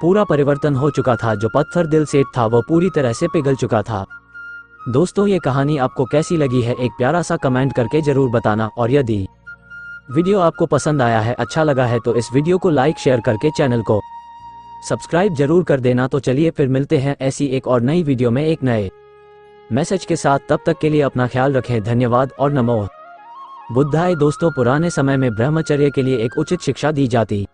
पूरा परिवर्तन हो चुका था। जो पत्थर दिल सेठ था वो पूरी तरह से पिघल चुका था। दोस्तों, ये कहानी आपको कैसी लगी है एक प्यारा सा कमेंट करके जरूर बताना, और यदि वीडियो आपको पसंद आया है, अच्छा लगा है, तो इस वीडियो को लाइक शेयर करके चैनल को सब्सक्राइब जरूर कर देना। तो चलिए फिर मिलते हैं ऐसी एक और नई वीडियो में एक नए मैसेज के साथ। तब तक के लिए अपना ख्याल रखें। धन्यवाद और नमो बुद्धाय। दोस्तों, पुराने समय में ब्रह्मचर्य के लिए एक उचित शिक्षा दी जाती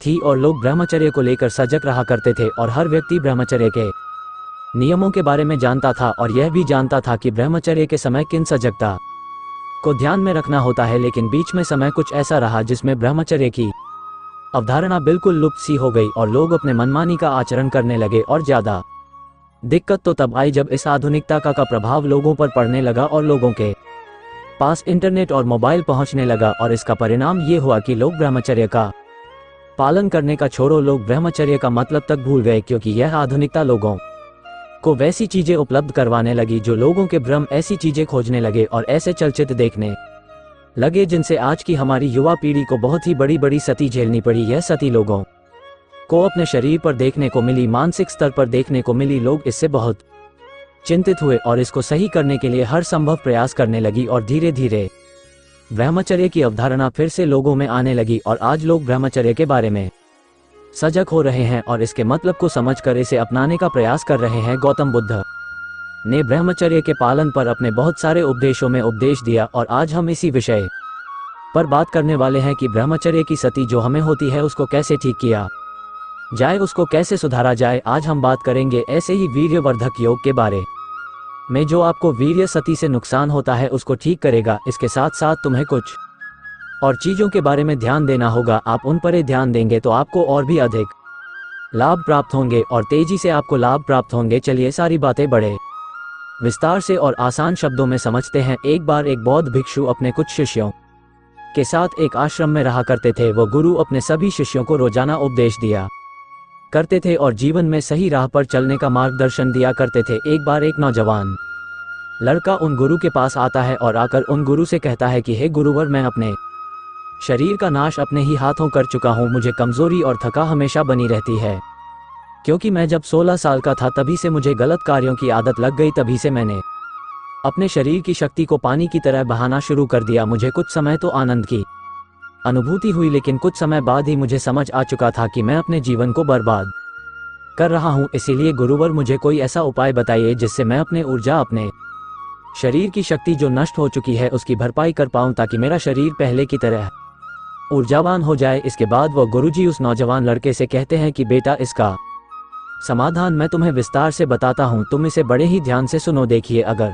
थी और लोग ब्रह्मचर्य को लेकर सजग रहा करते थे, और हर व्यक्ति ब्रह्मचर्य के नियमों के बारे में जानता था और यह भी जानता था कि ब्रह्मचर्य के समय किन सजगता को ध्यान में रखना होता है। लेकिन बीच में समय कुछ ऐसा रहा जिसमें ब्रह्मचर्य की अवधारणा बिल्कुल लुप्त सी हो गई और लोग अपने मनमानी का आचरण करने लगे। और ज्यादा दिक्कत तो तब आई जब इस आधुनिकता का प्रभाव लोगों पर पड़ने लगा और लोगों के पास इंटरनेट और मोबाइल पहुंचने लगा, और इसका परिणाम ये हुआ कि लोग ब्रह्मचर्य का पालन करने का छोड़ो, लोग ब्रह्मचर्य का मतलब तक भूल गए, क्योंकि यह आधुनिकता लोगों को वैसी चीजें उपलब्ध करवाने लगी जो लोगों के भ्रम, ऐसी चीजें खोजने लगे और ऐसे चलचित्र देखने लगे जिनसे आज की हमारी युवा पीढ़ी को बहुत ही बड़ी बड़ी सती झेलनी पड़ी। यह सती लोगों को अपने शरीर पर देखने को मिली, मानसिक स्तर पर देखने को मिली। लोग इससे बहुत चिंतित हुए और इसको सही करने के लिए हर संभव प्रयास करने लगी और धीरे धीरे ब्रह्मचर्य की अवधारणा फिर से लोगों में आने लगी और आज लोग ब्रह्मचर्य के बारे में सजग हो रहे हैं और इसके मतलब को समझकर इसे अपनाने का प्रयास कर रहे हैं। गौतम बुद्ध ने ब्रह्मचर्य के पालन पर अपने बहुत सारे उपदेशों में उपदेश दिया और आज हम इसी विषय पर बात करने वाले हैं कि ब्रह्मचर्य की सती जो हमें होती है उसको कैसे ठीक किया जाए, उसको कैसे सुधारा जाए। आज हम बात करेंगे ऐसे ही वीर्यवर्धक योग के बारे में जो आपको वीर्य सती से नुकसान होता है उसको ठीक करेगा। इसके साथ साथ तुम्हें कुछ और चीज़ों के बारे में ध्यान देना होगा। आप उन पर ध्यान देंगे तो आपको और भी अधिक लाभ प्राप्त होंगे और तेजी से आपको लाभ प्राप्त होंगे। चलिए सारी बातें बड़े विस्तार से और आसान शब्दों में समझते हैं। एक बार एक बौद्ध भिक्षु अपने कुछ शिष्यों के साथ एक आश्रम में रहा करते थे। वो गुरु अपने सभी शिष्यों को रोजाना उपदेश दिया करते थे और जीवन में सही राह पर चलने का मार्गदर्शन दिया करते थे। एक बार एक नौजवान लड़का उन गुरु के पास आता है और आकर उन गुरु से कहता है कि हे गुरुवर, मैं अपने शरीर का नाश अपने ही हाथों कर चुका हूँ। मुझे कमजोरी और थका हमेशा बनी रहती है, क्योंकि मैं जब 16 साल का था तभी से मुझे गलत कार्यों की आदत लग गई। तभी से मैंने अपने शरीर की शक्ति को पानी की तरह बहाना शुरू कर दिया। मुझे कुछ समय तो आनंद की अनुभूति हुई, लेकिन कुछ समय बाद ही मुझे समझ आ चुका था कि मैं अपने जीवन को बर्बाद कर रहा हूँ। इसीलिए गुरुवर, मुझे कोई ऐसा उपाय बताइए जिससे मैं अपने ऊर्जा, अपने शरीर की शक्ति जो नष्ट हो चुकी है उसकी भरपाई कर पाऊँ, ताकि मेरा शरीर पहले की तरह ऊर्जावान हो जाए। इसके बाद वो गुरुजी उस नौजवान लड़के से कहते हैं कि बेटा, इसका समाधान मैं तुम्हें विस्तार से बताता हूँ, तुम इसे बड़े ही ध्यान से सुनो। देखिए, अगर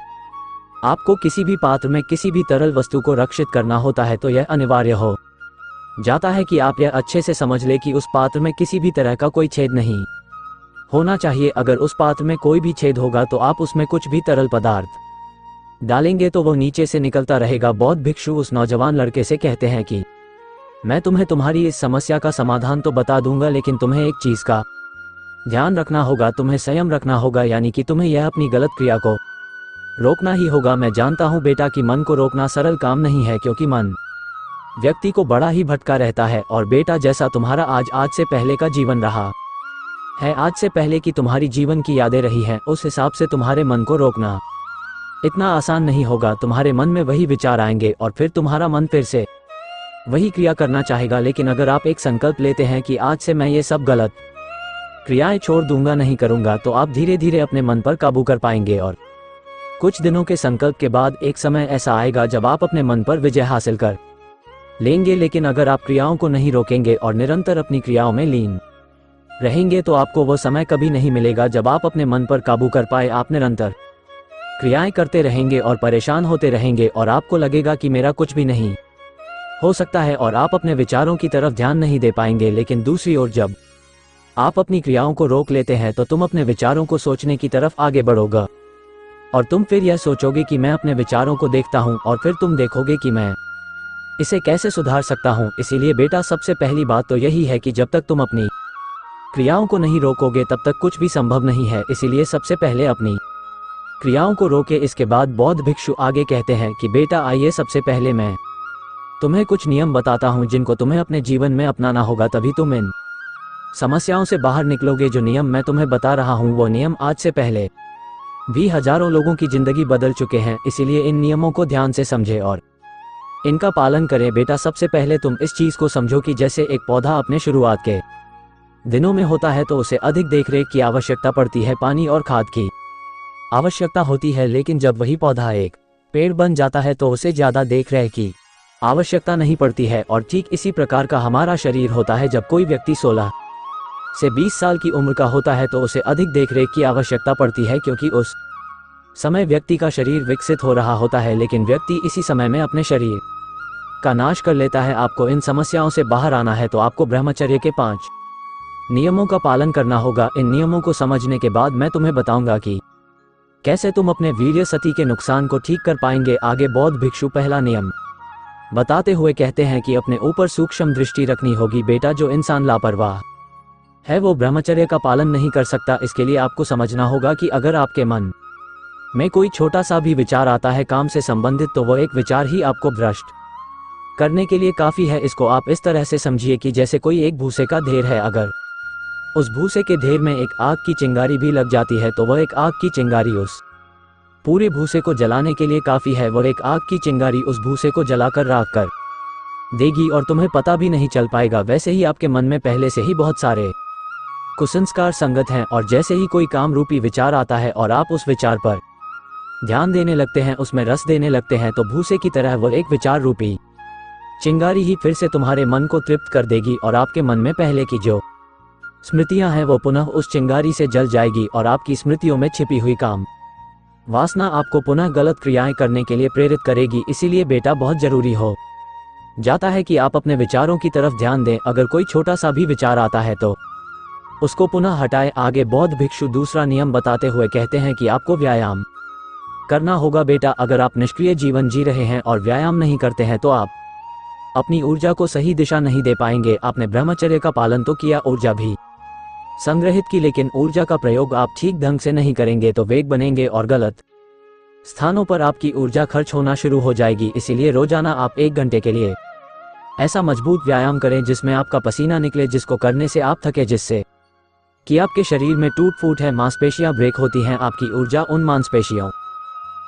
आपको किसी भी पात्र में किसी भी तरल वस्तु को रक्षित करना होता है तो यह अनिवार्य हो जाता है कि आप यह अच्छे से समझ ले कि उस पात्र में किसी भी तरह का कोई छेद नहीं होना चाहिए। अगर उस पात्र में कोई भी छेद होगा तो आप उसमें कुछ भी तरल पदार्थ डालेंगे तो वो नीचे से निकलता रहेगा। बौद्ध भिक्षु उस नौजवान लड़के से कहते हैं कि मैं तुम्हें तुम्हारी इस समस्या का समाधान तो बता दूंगा, लेकिन तुम्हें एक चीज का ध्यान रखना होगा, तुम्हें संयम रखना होगा, यानी कि तुम्हें यह अपनी गलत क्रिया को रोकना ही होगा। मैं जानता हूं बेटा कि मन को रोकना सरल काम नहीं है, क्योंकि मन व्यक्ति को बड़ा ही भटका रहता है। और बेटा, जैसा तुम्हारा आज से पहले का जीवन रहा है, आज से पहले की तुम्हारी जीवन की यादें रही हैं, उस हिसाब से तुम्हारे मन को रोकना इतना आसान नहीं होगा। तुम्हारे मन में वही विचार आएंगे और फिर तुम्हारा मन फिर से वही क्रिया करना चाहेगा। लेकिन अगर आप एक संकल्प लेते हैं कि आज से मैं ये सब गलत क्रियाएं छोड़ दूंगा, नहीं करूंगा, तो आप धीरे धीरे अपने मन पर काबू कर पाएंगे। और कुछ दिनों के संकल्प के बाद एक समय ऐसा आएगा जब आप अपने मन पर विजय हासिल कर लेंगे। लेकिन अगर आप क्रियाओं को नहीं रोकेंगे और निरंतर अपनी क्रियाओं में लीन रहेंगे तो आपको वो समय कभी नहीं मिलेगा जब आप अपने मन पर काबू कर पाए। आप निरंतर क्रियाएं करते रहेंगे और परेशान होते रहेंगे और आपको लगेगा कि मेरा कुछ भी नहीं हो सकता है और आप अपने विचारों की तरफ ध्यान नहीं दे पाएंगे। लेकिन दूसरी ओर जब आप अपनी क्रियाओं को रोक लेते हैं तो तुम अपने विचारों को सोचने की तरफ आगे बढ़ोगे और तुम फिर यह सोचोगे कि मैं अपने विचारों को देखता हूं, और फिर तुम देखोगे कि मैं इसे कैसे सुधार सकता हूं। इसीलिए बेटा, सबसे पहली बात तो यही है कि जब तक तुम अपनी क्रियाओं को नहीं रोकोगे तब तक कुछ भी संभव नहीं है। इसीलिए सबसे पहले अपनी क्रियाओं को रोके। इसके बाद बौद्ध भिक्षु आगे कहते हैं कि बेटा, आइए सबसे पहले मैं तुम्हें कुछ नियम बताता हूं जिनको तुम्हें अपने जीवन में अपनाना होगा, तभी तुम इन समस्याओं से बाहर निकलोगे। जो नियम मैं तुम्हें बता रहा हूं वो नियम आज से पहले भी हजारों लोगों की जिंदगी बदल चुके हैं। इसीलिए इन नियमों को ध्यान से समझे और इनका पालन करें। बेटा, सबसे पहले तुम इस चीज को समझो कि जैसे एक पौधा अपने शुरुआत के दिनों में होता है तो उसे अधिक देखरेख की आवश्यकता पड़ती है, पानी और खाद की आवश्यकता होती है। लेकिन जब वही पौधा एक पेड़ बन जाता है तो उसे ज्यादा देखरेख की आवश्यकता नहीं पड़ती है। और ठीक इसी प्रकार का हमारा शरीर होता है। जब कोई व्यक्ति 16 से 20 साल की उम्र का होता है तो उसे अधिक देखरेख की आवश्यकता पड़ती है, क्योंकि उस समय व्यक्ति का शरीर विकसित हो रहा होता है। लेकिन व्यक्ति इसी समय में अपने शरीर का नाश कर लेता है। आपको इन समस्याओं से बाहर आना है तो आपको ब्रह्मचर्य के 5 नियमों का पालन करना होगा। इन नियमों को समझने के बाद मैं तुम्हें बताऊंगा कि कैसे तुम अपने वीर्य सती के नुकसान को ठीक कर पाएंगे। आगे बौद्ध भिक्षु पहला नियम बताते हुए कहते हैं कि अपने ऊपर सूक्ष्म दृष्टि रखनी होगी। बेटा, जो इंसान लापरवाह है वो ब्रह्मचर्य का पालन नहीं कर सकता। इसके लिए आपको समझना होगा कि अगर आपके मन में कोई छोटा सा भी विचार आता है काम से संबंधित, तो वो एक विचार ही आपको भ्रष्ट करने के लिए काफी है। इसको आप इस तरह से समझिए कि जैसे कोई एक भूसे का ढेर है। अगर उस भूसे के ढेर में एक आग की चिंगारी भी लग जाती है तो वह एक आग की चिंगारी उस पूरे भूसे को जलाने के लिए काफ़ी है। वह एक आग की चिंगारी उस भूसे को जलाकर राख कर देगी और तुम्हें पता भी नहीं चल पाएगा। वैसे ही आपके मन में पहले से ही बहुत सारे कुसंस्कार संगत हैं और जैसे ही कोई काम रूपी विचार आता है और आप उस विचार पर ध्यान देने लगते हैं, उसमें रस देने लगते हैं, तो भूसे की तरह वह एक विचार रूपी चिंगारी ही फिर से तुम्हारे मन को तृप्त कर देगी और आपके मन में पहले की जो स्मृतियां हैं वो पुनः उस चिंगारी से जल जाएगी और आपकी स्मृतियों में छिपी हुई काम वासना आपको पुनः गलत क्रियाएं करने के लिए प्रेरित करेगी। इसीलिए बेटा बहुत जरूरी हो जाता है कि आप अपने विचारों की तरफ ध्यान दें। अगर कोई छोटा सा भी विचार आता है तो उसको पुनः हटाएं। आगे बौद्ध भिक्षु दूसरा नियम बताते हुए कहते हैं कि आपको व्यायाम करना होगा बेटा। अगर आप निष्क्रिय जीवन जी रहे हैं और व्यायाम नहीं करते हैं तो आप अपनी ऊर्जा को सही दिशा नहीं दे पाएंगे। आपने ब्रह्मचर्य का पालन तो किया, ऊर्जा भी संग्रहित की, लेकिन ऊर्जा का प्रयोग आप ठीक ढंग से नहीं करेंगे तो वेग बनेंगे और गलत स्थानों पर आपकी ऊर्जा खर्च होना शुरू हो जाएगी। इसीलिए रोजाना आप 1 घंटे के लिए ऐसा मजबूत व्यायाम करें जिसमें आपका पसीना निकले, जिसको करने से आप थके, जिससे कि आपके शरीर में टूट फूट है, मांसपेशियां ब्रेक होती हैं, आपकी ऊर्जा उन मांसपेशियों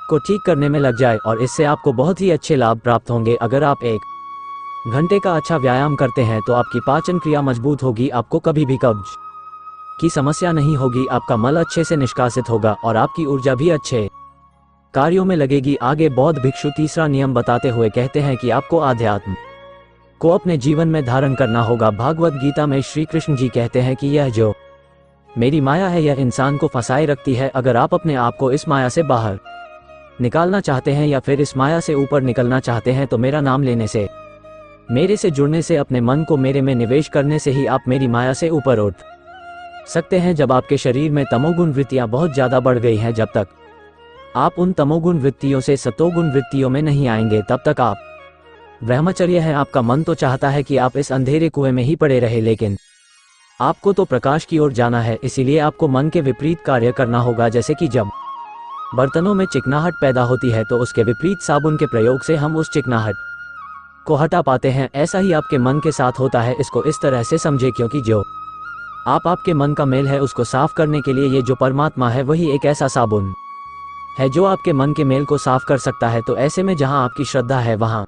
को ठीक करने में लग जाए और इससे आपको बहुत ही अच्छे लाभ प्राप्त होंगे। अगर आप 1 घंटे का अच्छा व्यायाम करते हैं तो आपकी पाचन क्रिया मजबूत होगी, आपको कभी भी कब्ज की समस्या नहीं होगी, आपका मल अच्छे से निष्कासित होगा और आपकी ऊर्जा भी अच्छे कार्यों में लगेगी। आगे बौद्ध भिक्षु तीसरा नियम बताते हुए कहते हैं कि आपको आध्यात्म को अपने जीवन में धारण करना होगा। भागवत गीता में श्री कृष्ण जी कहते हैं कि यह जो मेरी माया है यह इंसान को फंसाए रखती है। अगर आप अपने आप को इस माया से बाहर निकालना चाहते हैं या फिर इस माया से ऊपर निकलना चाहते हैं तो मेरा नाम लेने से, मेरे से जुड़ने से, अपने मन को मेरे में निवेश करने से ही आप मेरी माया से ऊपर उठ सकते हैं। जब आपके शरीर में तमोगुण वृत्तियां बहुत ज्यादा बढ़ गई हैं, जब तक आप उन तमोगुण वृत्तियों से सतोगुण वृत्तियों में नहीं आएंगे तब तक आप ब्रह्मचर्य है। आपका मन तो चाहता है कि आप इस अंधेरे कुएं में ही पड़े रहे, लेकिन आपको तो प्रकाश की ओर जाना है। इसीलिए आपको मन के विपरीत कार्य करना होगा। जैसे कि जब बर्तनों में चिकनाहट पैदा होती है तो उसके विपरीत साबुन के प्रयोग से हम उस चिकनाहट को हटा पाते हैं, ऐसा ही आपके मन के साथ होता है। इसको इस तरह से समझे, क्योंकि जो आपके मन का मेल है उसको साफ करने के लिए ये जो परमात्मा है वही एक ऐसा साबुन है जो आपके मन के मेल को साफ कर सकता है। तो ऐसे में जहां आपकी श्रद्धा है वहां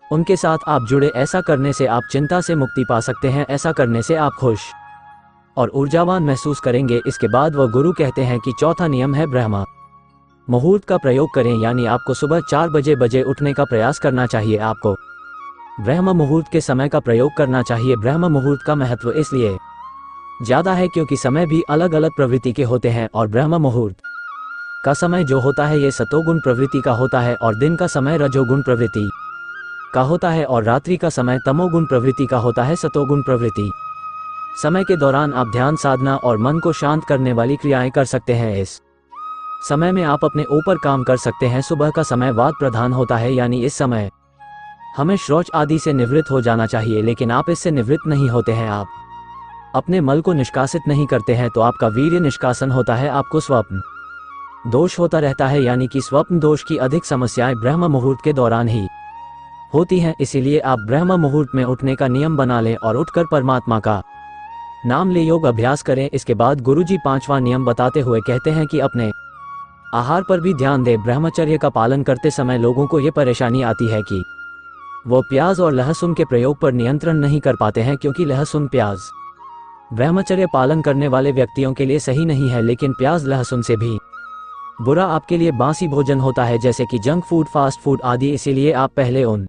उनके साथ आप जुड़े। ऐसा करने से आप चिंता से मुक्ति पा सकते हैं। ऐसा करने से आप खुश और ऊर्जावान महसूस करेंगे। इसके बाद वह गुरु कहते हैं कि चौथा नियम है ब्रह्म मुहूर्त का प्रयोग करें, यानी आपको सुबह 4 बजे उठने का प्रयास करना चाहिए। आपको ब्रह्म मुहूर्त के समय का प्रयोग करना चाहिए। ब्रह्म मुहूर्त का महत्व इसलिए ज्यादा है क्योंकि समय भी अलग अलग प्रवृत्ति के होते हैं और ब्रह्म मुहूर्त का समय जो होता है ये सतोगुण प्रवृत्ति का होता है और दिन का समय रजोगुण प्रवृत्ति का होता है और रात्रि का समय तमोगुण प्रवृत्ति का होता है, सतोगुण प्रवृत्ति। समय के दौरान आप ध्यान साधना और मन को शांत करने वाली क्रियाएं कर सकते हैं। इस समय में आप अपने ऊपर काम कर सकते हैं। सुबह का समय वाद प्रधान होता है, यानी इस समय हमें शौच आदि से निवृत्त हो जाना चाहिए, लेकिन आप इससे निवृत्त नहीं होते हैं। आप अपने मल को निष्कासित नहीं करते हैं तो आपका वीर्य निष्कासन होता है। आपको स्वप्न दोष होता रहता है, यानी कि स्वप्न दोष की अधिक समस्याएं ब्रह्म मुहूर्त के दौरान ही होती हैं। इसीलिए आप ब्रह्म मुहूर्त में उठने का नियम बना लें और उठकर परमात्मा का नाम ले योग अभ्यास करें। इसके बाद गुरुजी 5वां नियम बताते हुए कहते हैं कि अपने आहार पर भी ध्यान दें। ब्रह्मचर्य का पालन करते समय लोगों को ये परेशानी आती है कि वो प्याज और लहसुन के प्रयोग पर नियंत्रण नहीं कर पाते हैं, क्योंकि लहसुन प्याज ब्रह्मचर्य पालन करने वाले व्यक्तियों के लिए सही नहीं है, लेकिन प्याज लहसुन से भी बुरा आपके लिए बासी भोजन होता है, जैसे कि जंक फूड, फास्ट फूड आदि। इसीलिए आप पहले उन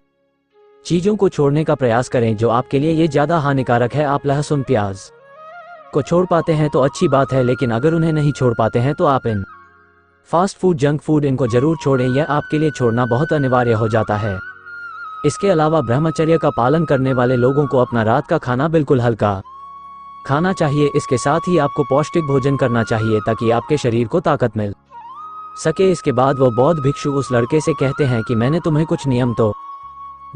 चीजों को छोड़ने का प्रयास करें जो आपके लिए ये ज्यादा हानिकारक है। आप लहसुन प्याज को छोड़ पाते हैं तो अच्छी बात है, लेकिन अगर उन्हें नहीं छोड़ पाते हैं तो आप इन फास्ट फूड, जंक फूड इनको जरूर छोड़ें। यह आपके लिए छोड़ना बहुत अनिवार्य हो जाता है। इसके अलावा ब्रह्मचर्य का पालन करने वाले लोगों को अपना रात का खाना बिल्कुल हल्का खाना चाहिए। इसके साथ ही आपको पौष्टिक भोजन करना चाहिए ताकि आपके शरीर को ताकत मिल सके। इसके बाद वो बौद्ध भिक्षु उस लड़के से कहते हैं कि मैंने तुम्हें कुछ नियम तो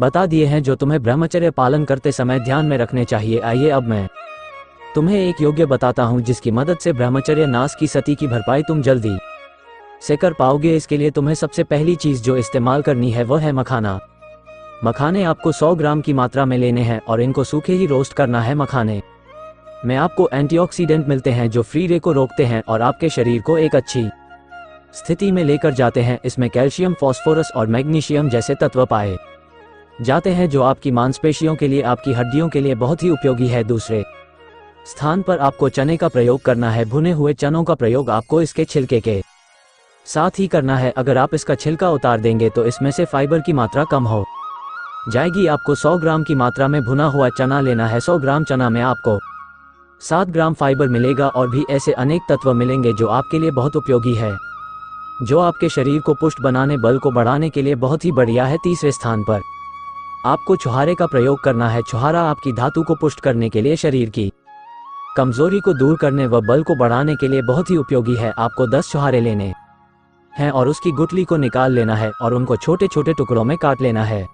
बता दिए हैं जो तुम्हें ब्रह्मचर्य पालन करते समय ध्यान में रखने चाहिए। आइए अब मैं तुम्हें एक योग्य बताता हूँ जिसकी मदद से ब्रह्मचर्य नाश की सती की भरपाई तुम जल्दी से कर पाओगे। इसके लिए तुम्हें सबसे पहली चीज जो इस्तेमाल करनी है वह है मखाना। मखाने आपको 100 ग्राम की मात्रा में लेने हैं और इनको सूखे ही रोस्ट करना है। मखाने में आपको एंटीऑक्सीडेंट मिलते हैं जो फ्री रे को रोकते हैं और आपके शरीर को एक अच्छी स्थिति में लेकर जाते हैं। इसमें कैल्शियम, फास्फोरस और मैग्नीशियम जैसे तत्व पाए जाते हैं जो आपकी मांसपेशियों के लिए, आपकी हड्डियों के लिए बहुत ही उपयोगी है। दूसरे स्थान पर आपको चने का प्रयोग करना है। भुने हुए चनों का प्रयोग आपको इसके छिलके के साथ ही करना है। अगर आप इसका छिलका उतार देंगे तो इसमें से फाइबर की मात्रा कम हो जाएगी। आपको 100 ग्राम की मात्रा में भुना हुआ चना लेना है। 100 ग्राम चना में आपको 7 ग्राम फाइबर मिलेगा और भी ऐसे अनेक तत्व मिलेंगे जो आपके लिए बहुत उपयोगी है, जो आपके शरीर को पुष्ट बनाने, बल को बढ़ाने के लिए बहुत ही बढ़िया है। तीसरे स्थान पर आपको छुहारे का प्रयोग करना है। छुहारा आपकी धातु को पुष्ट करने के लिए, शरीर की कमजोरी को दूर करने व बल को बढ़ाने के लिए बहुत ही उपयोगी है। आपको 10 छुहारे लेने हैं और उसकी गुठली को निकाल लेना है और उनको छोटे छोटे टुकड़ों में काट लेना है।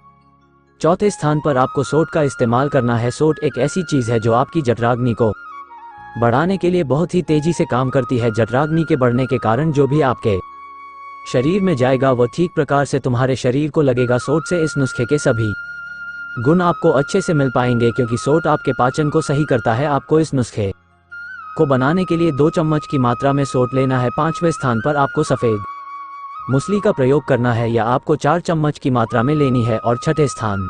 चौथे स्थान पर आपको सोट का इस्तेमाल करना है। सोट एक ऐसी चीज है जो आपकी जठराग्नि को बढ़ाने के लिए बहुत ही तेजी से काम करती है। जठराग्नि के बढ़ने के कारण जो भी आपके शरीर में जाएगा वो ठीक प्रकार से तुम्हारे शरीर को लगेगा। सोट से इस नुस्खे के सभी गुण आपको अच्छे से मिल पाएंगे क्योंकि सोट आपके पाचन को सही करता है। आपको इस नुस्खे को बनाने के लिए 2 चम्मच की मात्रा में सोट लेना है। 5वें स्थान पर आपको सफेद मूसली का प्रयोग करना है या आपको 4 चम्मच की मात्रा में लेनी है। और 6ठे स्थान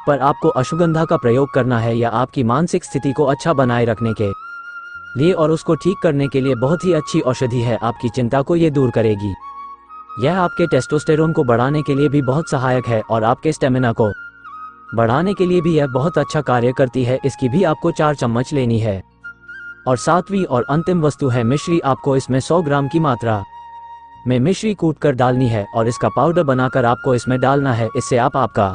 पर आपको अश्वगंधा का प्रयोग करना है या आपकी मानसिक स्थिति को अच्छा बनाए रखने के लिए और उसको ठीक करने के लिए बहुत ही अच्छी औषधि है। आपकी चिंता को ये दूर करेगी। यह आपके टेस्टोस्टेरोन को बढ़ाने के लिए भी बहुत सहायक है और आपके स्टेमिना को बढ़ाने के लिए भी यह बहुत अच्छा कार्य करती है। इसकी भी आपको 4 चम्मच लेनी है। और 7वीं और अंतिम वस्तु है मिश्री। आपको इसमें 100 ग्राम की मात्रा में मिश्री कूट कर डालनी है और इसका पाउडर बनाकर आपको इसमें डालना है। इससे आपका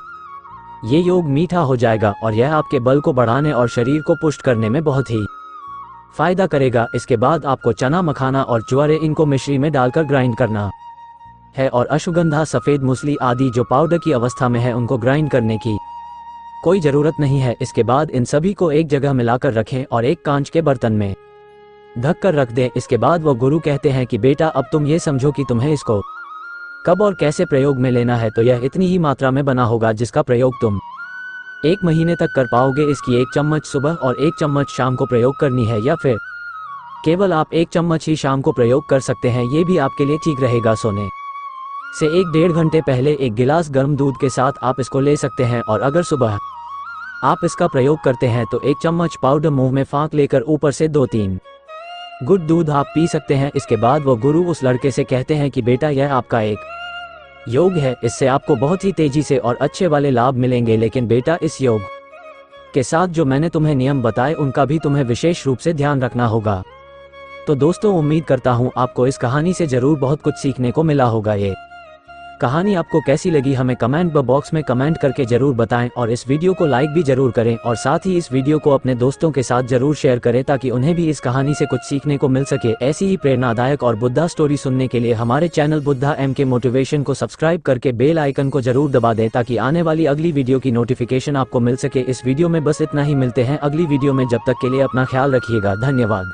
ये योग मीठा हो जाएगा और यह आपके बल को बढ़ाने और शरीर को पुष्ट करने में बहुत ही फायदा करेगा। इसके बाद आपको चना, मखाना और ज्वारे इनको मिश्री में डालकर ग्राइंड करना है और अश्वगंधा, सफेद मूसली आदि जो पाउडर की अवस्था में है उनको ग्राइंड करने की कोई जरूरत नहीं है। इसके बाद इन सभी को एक जगह मिलाकर रखें और एक कांच के बर्तन में ढक कर रख दें। इसके बाद वो गुरु कहते हैं कि बेटा अब तुम ये समझो कि तुम्हें इसको कब और कैसे प्रयोग में लेना है। तो यह इतनी ही मात्रा में बना होगा जिसका प्रयोग तुम 1 महीने तक कर पाओगे। इसकी 1 चम्मच सुबह और 1 चम्मच शाम को प्रयोग करनी है या फिर केवल आप 1 चम्मच ही शाम को प्रयोग कर सकते हैं। ये भी आपके लिए ठीक रहेगा। सोने से 1-1.5 घंटे पहले 1 गिलास गर्म दूध के साथ आप इसको ले सकते हैं और अगर सुबह आप इसका प्रयोग करते हैं तो 1 चम्मच पाउडर मुंह में फाँक लेकर ऊपर से 2-3 गुड दूध आप पी सकते हैं। इसके बाद वो गुरु उस लड़के से कहते हैं कि बेटा यह आपका एक योग है, इससे आपको बहुत ही तेजी से और अच्छे वाले लाभ मिलेंगे। लेकिन बेटा इस योग के साथ जो मैंने तुम्हें नियम बताए उनका भी तुम्हें विशेष रूप से ध्यान रखना होगा। तो दोस्तों उम्मीद करता हूँ आपको इस कहानी से जरूर बहुत कुछ सीखने को मिला होगा। ये कहानी आपको कैसी लगी हमें कमेंट बॉक्स में कमेंट करके जरूर बताएं और इस वीडियो को लाइक भी जरूर करें और साथ ही इस वीडियो को अपने दोस्तों के साथ जरूर शेयर करें ताकि उन्हें भी इस कहानी से कुछ सीखने को मिल सके। ऐसी ही प्रेरणादायक और बुद्धा स्टोरी सुनने के लिए हमारे चैनल बुद्धा MK मोटिवेशन को सब्सक्राइब करके बेल आइकन को जरूर दबा दें ताकि आने वाली अगली वीडियो की नोटिफिकेशन आपको मिल सके। इस वीडियो में बस इतना ही, मिलते हैं अगली वीडियो में। जब तक के लिए अपना ख्याल रखिएगा। धन्यवाद।